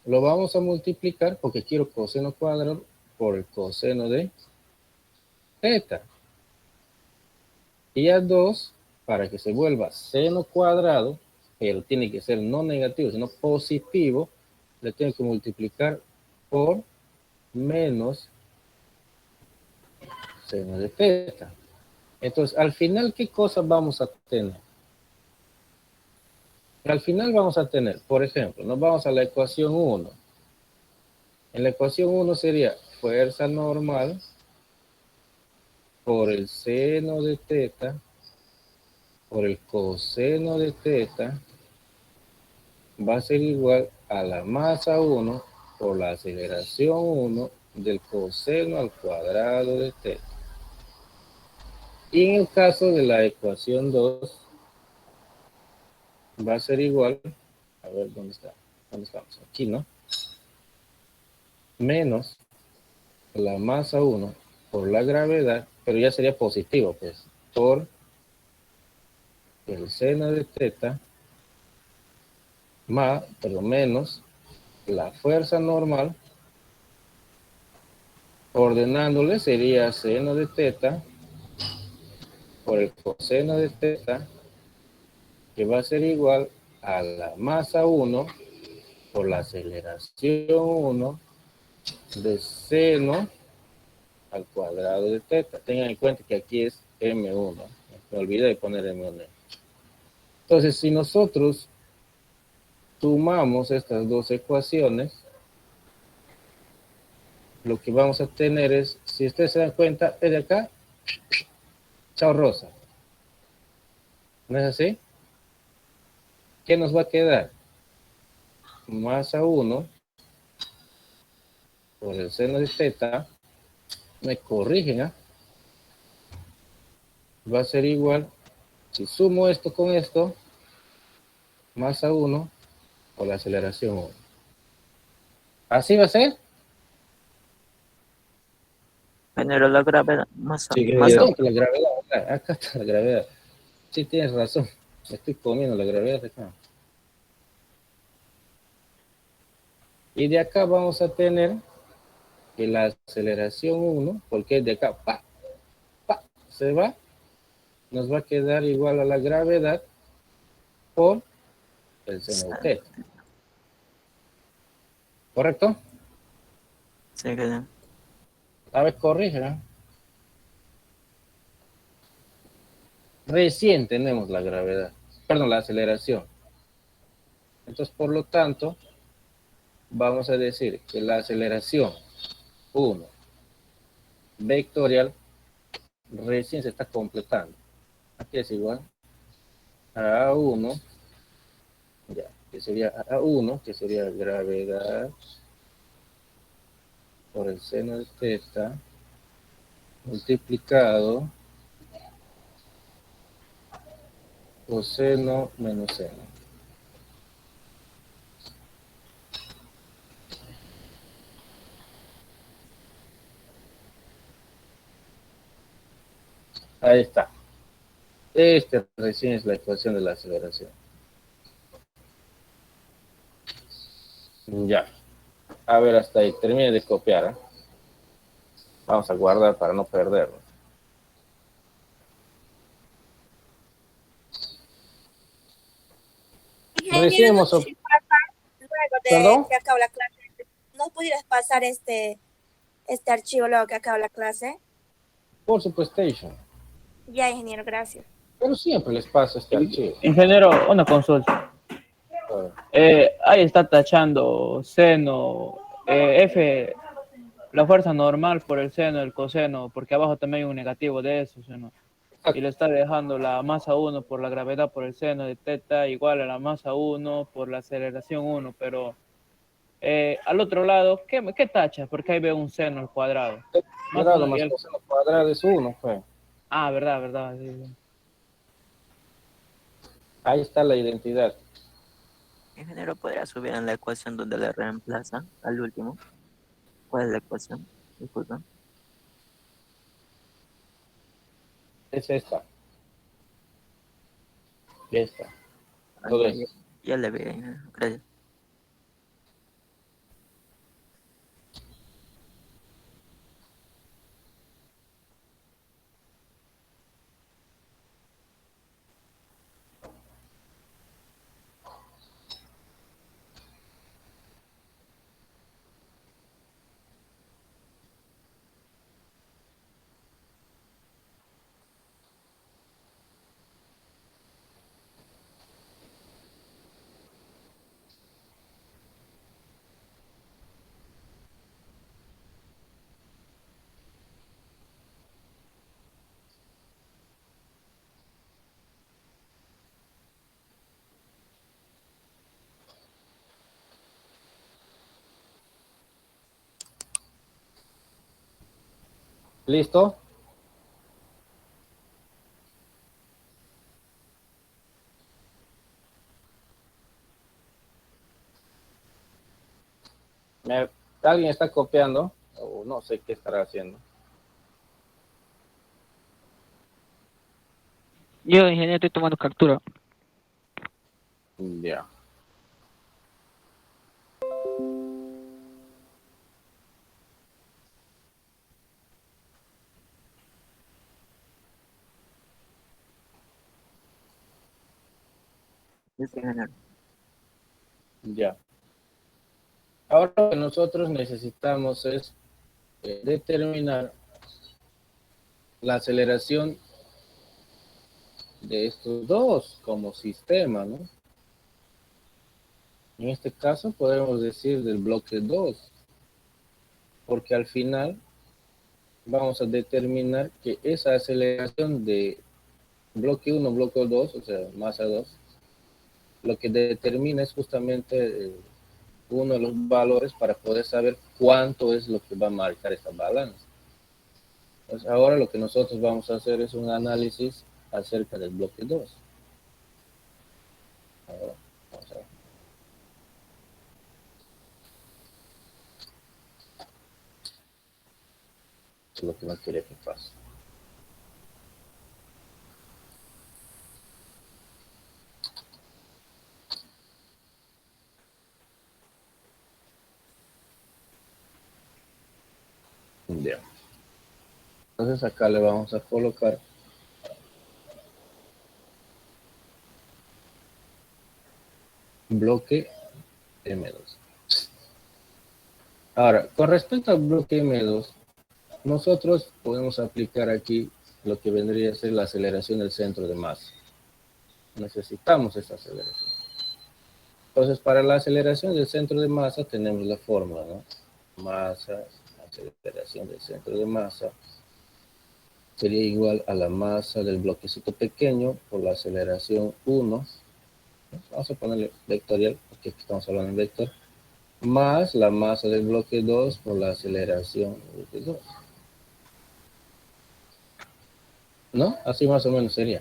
lo vamos a multiplicar porque quiero coseno cuadrado por el coseno de teta. Y A2, para que se vuelva seno cuadrado, pero tiene que ser no negativo, sino positivo, le tengo que multiplicar por menos seno de teta. Entonces, al final, ¿qué cosas vamos a tener? Al final vamos a tener, por ejemplo, nos vamos a la ecuación 1. En la ecuación 1 sería fuerza normal por el seno de teta por el coseno de teta va a ser igual a la masa 1 por la aceleración 1 del coseno al cuadrado de teta. Y en el caso de la ecuación 2, va a ser igual, a ver, ¿dónde está? ¿Dónde estamos? Aquí, ¿no? Menos la masa 1 por la gravedad, pero ya sería positivo, pues, por el seno de teta, menos la fuerza normal, ordenándole sería seno de teta por el coseno de teta, que va a ser igual a la masa 1 por la aceleración 1 de seno al cuadrado de teta. Tengan en cuenta que aquí es M1. Me olvidé de poner M1. Entonces, si nosotros sumamos estas dos ecuaciones, lo que vamos a tener es, si ustedes se dan cuenta, es de acá, chao rosa. ¿No es así? ¿Qué nos va a quedar? Masa 1 por el seno de teta, me corrigen, ¿eh? Va a ser igual, si sumo esto con esto, masa 1 por la aceleración 1. ¿Así va a ser? Genera la gravedad. Masa. Sí, la gravedad, acá está la gravedad. Sí, tienes razón. Me estoy comiendo la gravedad de acá. Y de acá vamos a tener que la aceleración 1, porque de acá, se va, nos va a quedar igual a la gravedad por el seno de teta. ¿Correcto? Sí, que A ver, corrígela. Recién tenemos la gravedad, perdón, la aceleración. Entonces, por lo tanto, vamos a decir que la aceleración 1 vectorial recién se está completando. Aquí es igual a A1, ya, que sería A1, que sería gravedad por el seno de teta multiplicado coseno menos seno. Ahí está. Esta recién es la ecuación de la aceleración. Ya. A ver, hasta ahí. Termine de copiar. ¿Eh? Vamos a guardar para no perderlo. Recién Ingeniero, hemos... no sé si pasa luego ¿Perdón? de que acaba la clase. ¿No pudieras pasar este archivo luego que acaba la clase? Por supuestation. Ya, ingeniero, gracias. Pero siempre les paso este archivo. Ingeniero, una consulta. Ah, Ahí está tachando seno, F, la fuerza normal por el seno, el coseno, porque abajo también hay un negativo de eso, seno. Y le está dejando la masa 1 por la gravedad por el seno de teta igual a la masa 1 por la aceleración 1, pero al otro lado, ¿qué tacha? Porque ahí veo un seno al cuadrado. Más cuadrado uno y más el... coseno cuadrado es 1, pues. Ah, verdad. Sí. Ahí está la identidad. Ingeniero, ¿podría subir en la ecuación donde le reemplaza al último? ¿Cuál es la ecuación? Disculpa. Es esta. Esta. Ah, Todo ya, eso. ya le vi, ingeniero. Gracias. ¿Listo? ¿Alguien está copiando? O no sé qué estará haciendo. Yo, ingeniero, estoy tomando captura. Ya. Sí, ingeniero. Ya. Ahora lo que nosotros necesitamos es determinar la aceleración de estos dos como sistema, ¿no? En este caso podemos decir del bloque 2, porque al final vamos a determinar que esa aceleración de bloque 1, bloque 2, o sea, masa 2, lo que determina es justamente uno de los valores para poder saber cuánto es lo que va a marcar esta balanza. Entonces, ahora lo que nosotros vamos a hacer es un análisis acerca del bloque 2. Ahora, vamos a ver. Eso es lo que no quería que pase. Bien. Entonces acá le vamos a colocar bloque M2. Ahora, con respecto al bloque M2, nosotros podemos aplicar aquí lo que vendría a ser la aceleración del centro de masa. Necesitamos esta aceleración. Entonces, para la aceleración del centro de masa tenemos la fórmula, ¿no? Masa, aceleración del centro de masa, sería igual a la masa del bloquecito pequeño por la aceleración 1. Vamos a ponerle vectorial, porque aquí estamos hablando en vector, más la masa del bloque 2 por la aceleración de 2. ¿No? Así más o menos sería.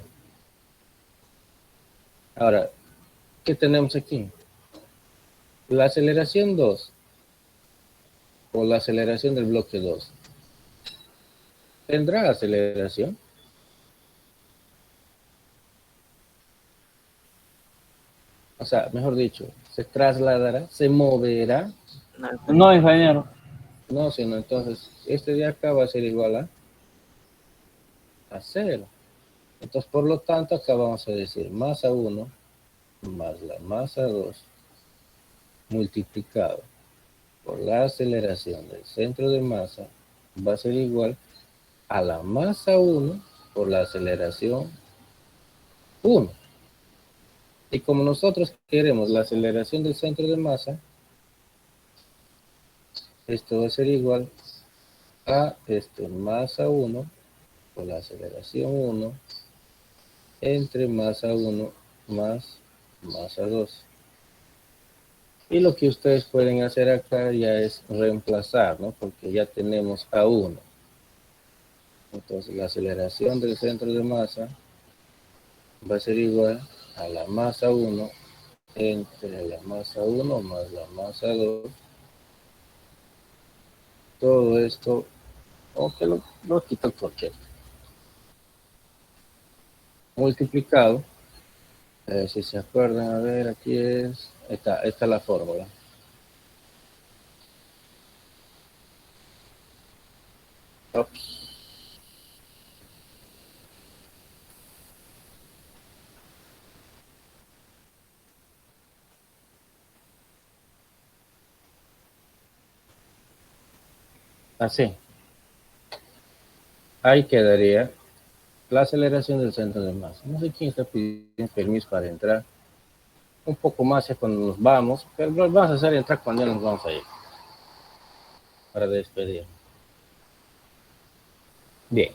Ahora, ¿qué tenemos aquí? La aceleración 2 por la aceleración del bloque 2. ¿Tendrá aceleración? O sea, mejor dicho, se trasladará, se moverá. No, ingeniero. No, sino entonces, este de acá va a ser igual a 0. Entonces, por lo tanto, acá vamos a decir masa 1 más la masa 2 multiplicado por la aceleración del centro de masa va a ser igual a la masa 1 por la aceleración 1. Y como nosotros queremos la aceleración del centro de masa, esto va a ser igual a masa 1 por la aceleración 1 entre masa 1 más masa 2. Y lo que ustedes pueden hacer acá ya es reemplazar, ¿no? Porque ya tenemos a 1. Entonces la aceleración del centro de masa va a ser igual a la masa 1 entre la masa 1 más la masa 2. Todo esto, aunque lo quito porque multiplicado, si se acuerdan, a ver, aquí esta es la fórmula. Ups. Así. Ahí quedaría la aceleración del centro de masa. No sé quién está pidiendo permiso para entrar. Un poco más es cuando nos vamos, pero nos vamos a hacer entrar cuando ya nos vamos a ir. Para despedir. Bien.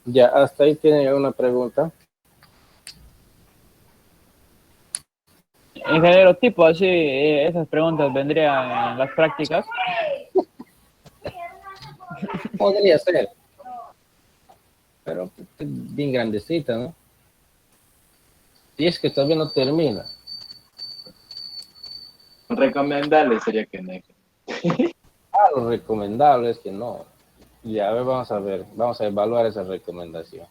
Ya, hasta ahí tienen alguna pregunta. Ingeniero, tipo así, esas preguntas vendrían en las prácticas. Podría ser. Pero bien grandecita, ¿no? Y es que todavía no termina. Recomendable sería que no. Lo recomendable es que no. Ya, a ver, vamos a evaluar esa recomendación.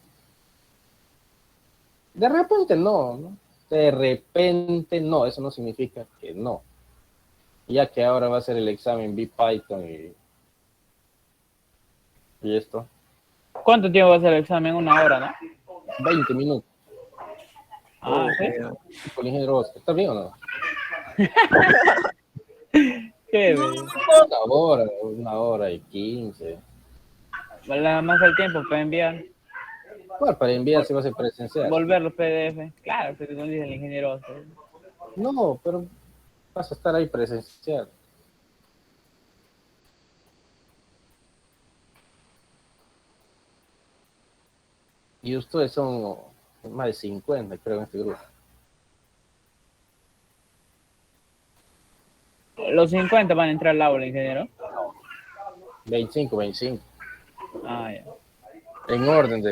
De repente no, ¿no? De repente no, eso no significa que no. Ya que ahora va a ser el examen Python y esto. ¿Cuánto tiempo va a ser el examen? 1 hora, ¿no? 20 minutos. Ah, sí. Con el ingeniero Oscar. ¿Está bien o no? ¿Qué? 1 hora y 15. Vale más el tiempo para enviar. Bueno, para enviar se va a ser presencial. Volver los PDF. Claro, que como dice el ingeniero Oscar. No, pero vas a estar ahí presencial. Y ustedes son más de 50, creo, en este grupo. Los 50 van a entrar al aula, ingeniero. 25. Ah, ya. En orden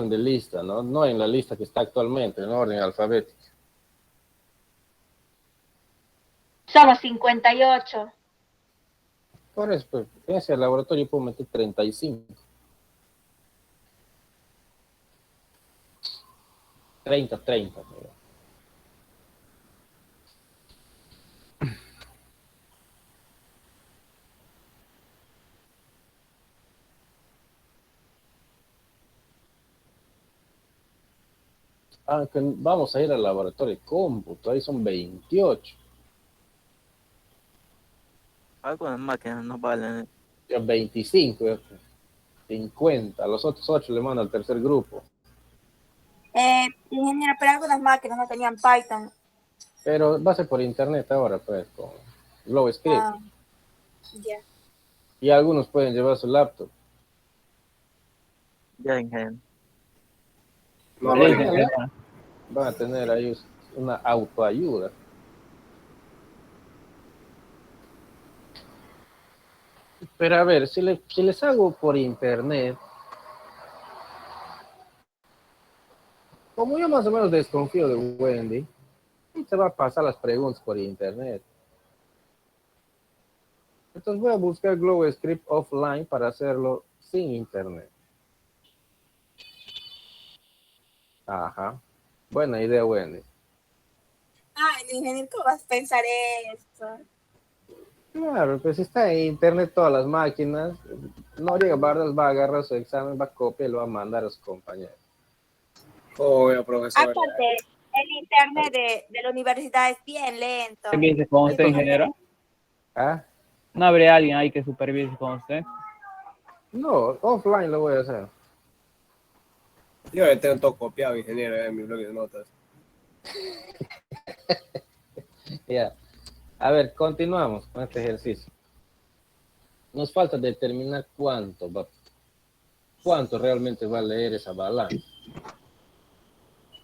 de lista, ¿no? No en la lista que está actualmente, en orden alfabético. Somos 58. Por eso, pues, en ese laboratorio puedo meter 35. 30-30. Aunque vamos a ir al laboratorio de cómputo, ahí son 28. Algunas máquinas no valen. 25, 50. A los otros 8 le mando al tercer grupo. Ingeniero, pero algunas máquinas no tenían Python. Pero va a ser por internet ahora, pues, con GlobeScript. Ah, ya. Y algunos pueden llevar su laptop. Ya, ingeniero. No, Sí, no, ingeniero. Van a tener ahí una autoayuda. Pero a ver, si les hago por internet, como yo más o menos desconfío de Wendy, se va a pasar las preguntas por internet. Entonces voy a buscar GlobeScript offline para hacerlo sin internet. Ajá. Buena idea, Wendy. Ay, ingeniero, ¿cómo vas a pensar eso? Claro, pues si está en internet todas las máquinas, Noriega Bardas va a agarrar su examen, va a copiar y lo va a mandar a su compañero. Obvio, profesor. Aparte, el internet de la universidad es bien lento. ¿Supervise con usted, ingeniero? ¿Ah? ¿No habría alguien ahí que supervise con usted? No, offline lo voy a hacer. Yo ya tengo todo copiado, ingeniero, en mi blog de notas. Ya. A ver, continuamos con este ejercicio. Nos falta determinar cuánto realmente va a leer esa balanza.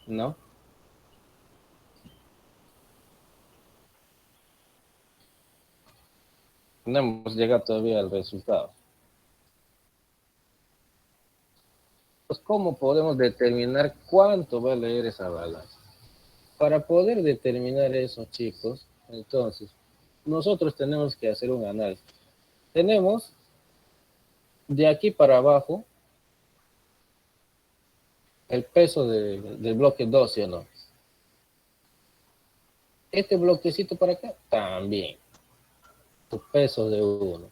¿No? No hemos llegado todavía al resultado. Pues, ¿cómo podemos determinar cuánto va a leer esa balanza? Para poder determinar eso, chicos, entonces, nosotros tenemos que hacer un análisis. Tenemos de aquí para abajo el peso del bloque 2, ¿sí o no? Este bloquecito para acá, también. Su peso de 1.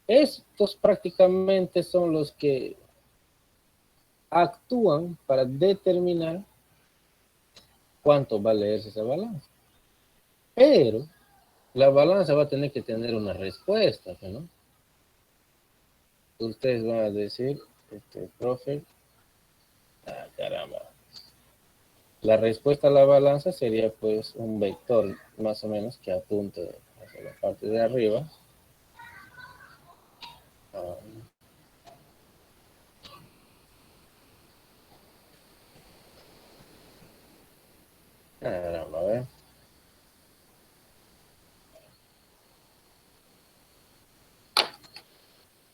Estos prácticamente son los que actúan para determinar cuánto va a leerse esa balanza. Pero la balanza va a tener que tener una respuesta, ¿no? Ustedes van a decir, profe, caramba. La respuesta a la balanza sería pues un vector más o menos que apunte hacia la parte de arriba. Caramba, a ver.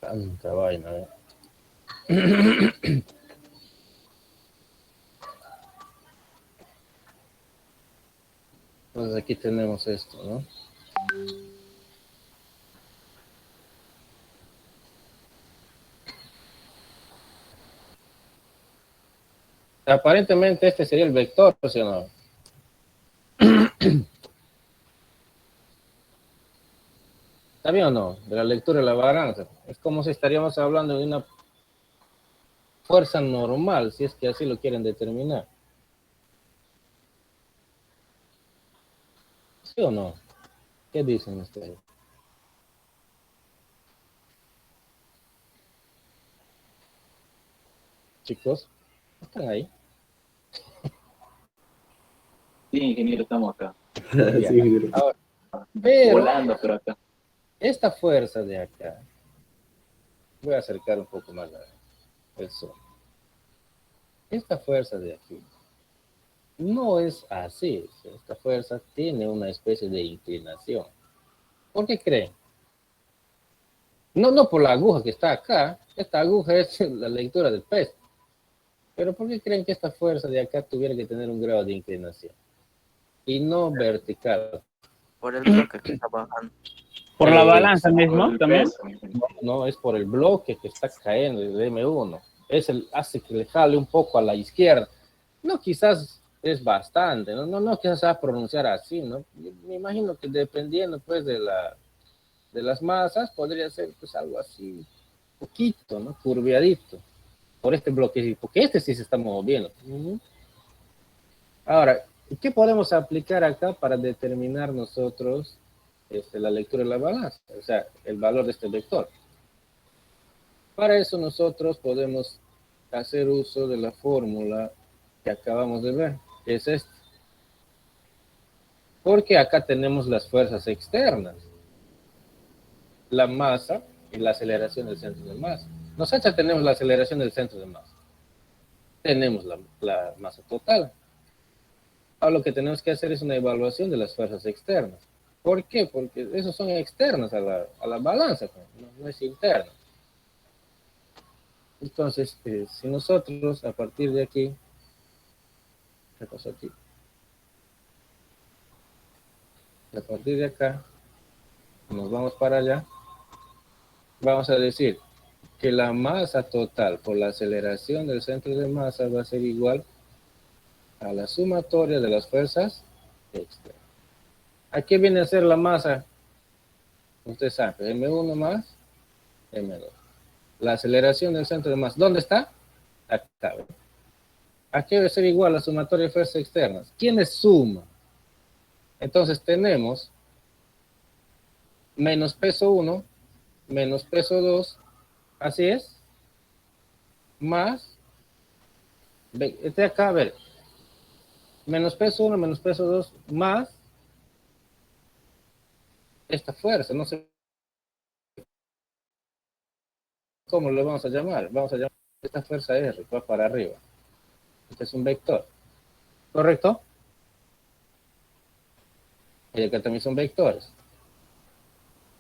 Tanta vaina, ¿eh? Entonces aquí tenemos esto, ¿no? Aparentemente este sería el vector, ¿sí o no? ¿Está bien o no? De la lectura de la balanza. Es como si estaríamos hablando de una fuerza normal, si es que así lo quieren determinar. ¿Sí o no? ¿Qué dicen ustedes? Chicos, ¿están ahí? Sí, ingeniero, estamos acá. Sí, ingeniero. Ahora, pero Volando, pero acá. esta fuerza de acá, voy a acercar un poco más el sol. Esta fuerza de aquí no es así. Esta fuerza tiene una especie de inclinación. ¿Por qué creen? No por la aguja que está acá. Esta aguja es la lectura del peso. Pero ¿por qué creen que esta fuerza de acá tuviera que tener un grado de inclinación? Y no vertical. Por el bloque que está bajando. ¿Por la balanza Por mismo el también? peso. No, es por el bloque que está cayendo, el M1. Hace que le jale un poco a la izquierda. No, quizás es bastante, no quizás se va a pronunciar así, ¿no? Me imagino que dependiendo, pues, de las masas, podría ser, pues, algo así, poquito, ¿no? Curviadito, por este bloque, porque este sí se está moviendo. Ahora, ¿qué podemos aplicar acá para determinar nosotros la lectura de la balanza? O sea, el valor de este vector. Para eso nosotros podemos hacer uso de la fórmula que acabamos de ver, que es esta. Porque acá tenemos las fuerzas externas, la masa y la aceleración del centro de masa. Nosotros tenemos la aceleración del centro de masa. Tenemos la masa total. Ahora lo que tenemos que hacer es una evaluación de las fuerzas externas. ¿Por qué? Porque esos son externos a la balanza, no es interno. Entonces, si nosotros a partir de aquí, ¿qué pasó aquí? A partir de acá, nos vamos para allá, vamos a decir que la masa total por la aceleración del centro de masa va a ser igual a la sumatoria de las fuerzas externas. ¿A qué viene a ser la masa? Usted sabe, M1 más M2. La aceleración del centro de masa, ¿dónde está? Acá. ¿A qué debe ser igual la sumatoria de fuerzas externas? ¿Quiénes suman? Entonces tenemos menos peso 1, menos peso 2, así es, más, este acá, a ver, menos peso 1, menos peso 2, más esta fuerza, no sé cómo lo vamos a llamar esta fuerza R, que va para arriba. Este es un vector, ¿correcto? Y acá también son vectores.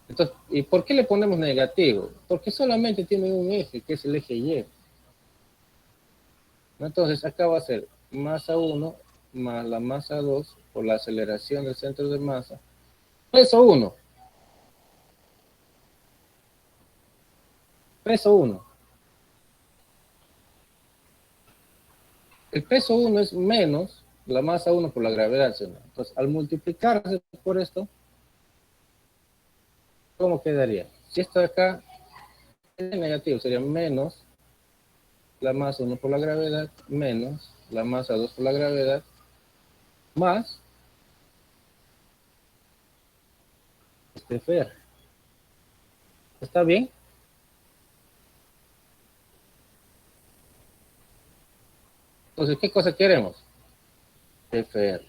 Entonces, ¿y por qué le ponemos negativo? Porque solamente tiene un eje, que es el eje Y. Entonces, acá va a ser masa 1 más la masa 2 por la aceleración del centro de masa. Peso 1. Peso 1. El peso 1 es menos la masa 1 por la gravedad. Entonces, al multiplicarse por esto, ¿cómo quedaría? Si esto de acá es negativo, sería menos la masa 1 por la gravedad, menos la masa 2 por la gravedad, más este FR. ¿Está bien? Entonces, ¿qué cosa queremos? FR.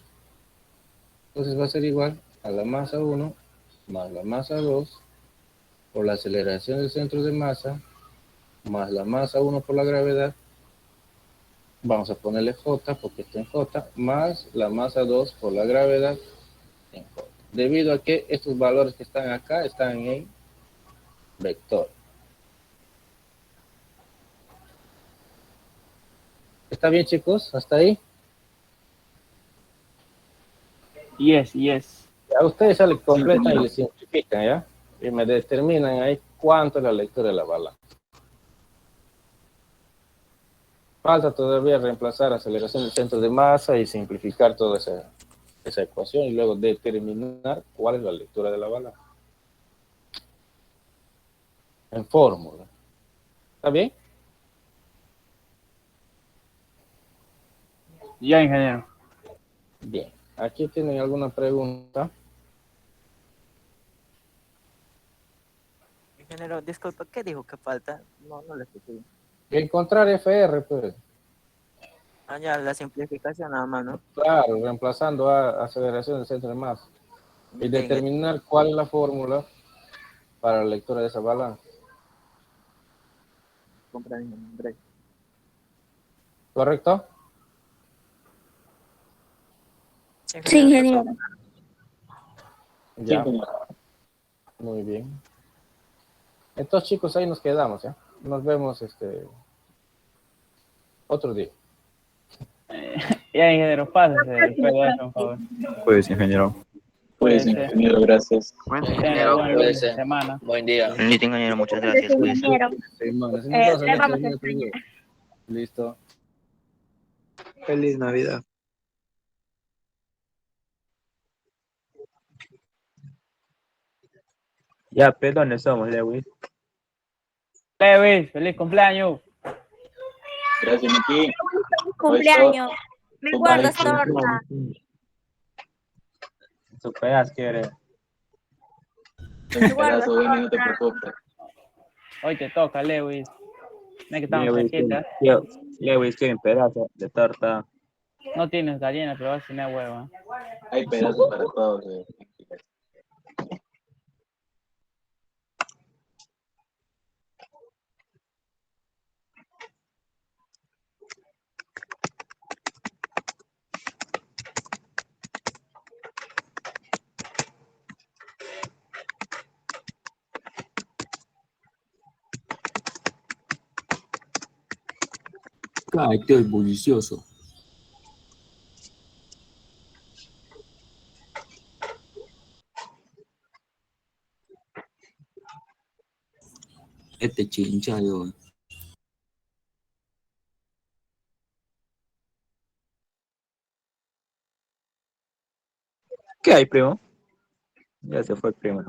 Entonces va a ser igual a la masa 1 más la masa 2 por la aceleración del centro de masa más la masa 1 por la gravedad. Vamos a ponerle J porque está en J, más la masa 2 por la gravedad en J. Debido a que estos valores que están acá están en vector. ¿Está bien, chicos? ¿Hasta ahí? Yes. A ustedes ya le completan y le simplifican, ¿ya? Y me determinan ahí cuánto es la lectura de la balanza. Falta todavía reemplazar aceleración del centro de masa y simplificar toda esa ecuación y luego determinar cuál es la lectura de la balanza. En fórmula. ¿Está bien? Ya, ingeniero. Bien. ¿Aquí tienen alguna pregunta? Ingeniero, disculpa, ¿qué dijo que falta? No le escuché. Encontrar FR, pues. Ah, ya, la simplificación nada más, ¿no? Claro, reemplazando a aceleración del centro de masa. Y determinar cuál es la fórmula para la lectura de esa balanza. ¿Correcto? Sí, ingeniero. Ya. Muy bien. Entonces, chicos, ahí nos quedamos, ¿ya? Nos vemos otro día. Ya, ingeniero, pásese, por favor. Pues, ingeniero. Pues, ingeniero, gracias. Bueno, Tenga ingeniero, buen fin de semana. Buen día. ingeniero, muchas gracias. Cuídese. Ingeniero. Sí, mano, Le vamos a explicar. listo. Feliz Navidad. Ya, pero ¿dónde somos, Lewis? Lewis, feliz cumpleaños. Gracias, Miki. Cumpleaños. Me tu guardas maestro. torta. Su pedazo quiere. Un pedazo, Benny, no te preocupes. Hoy te toca, Lewis. No es que estamos Lewis, cerquita. Lewis quiere un pedazo de torta. No tienes gallina, pero vas a tener hueva. Hay pedazos para todos. Cállate, el bullicioso. Este chincha, yo. ¿Qué hay, primo? Ya se fue el primo.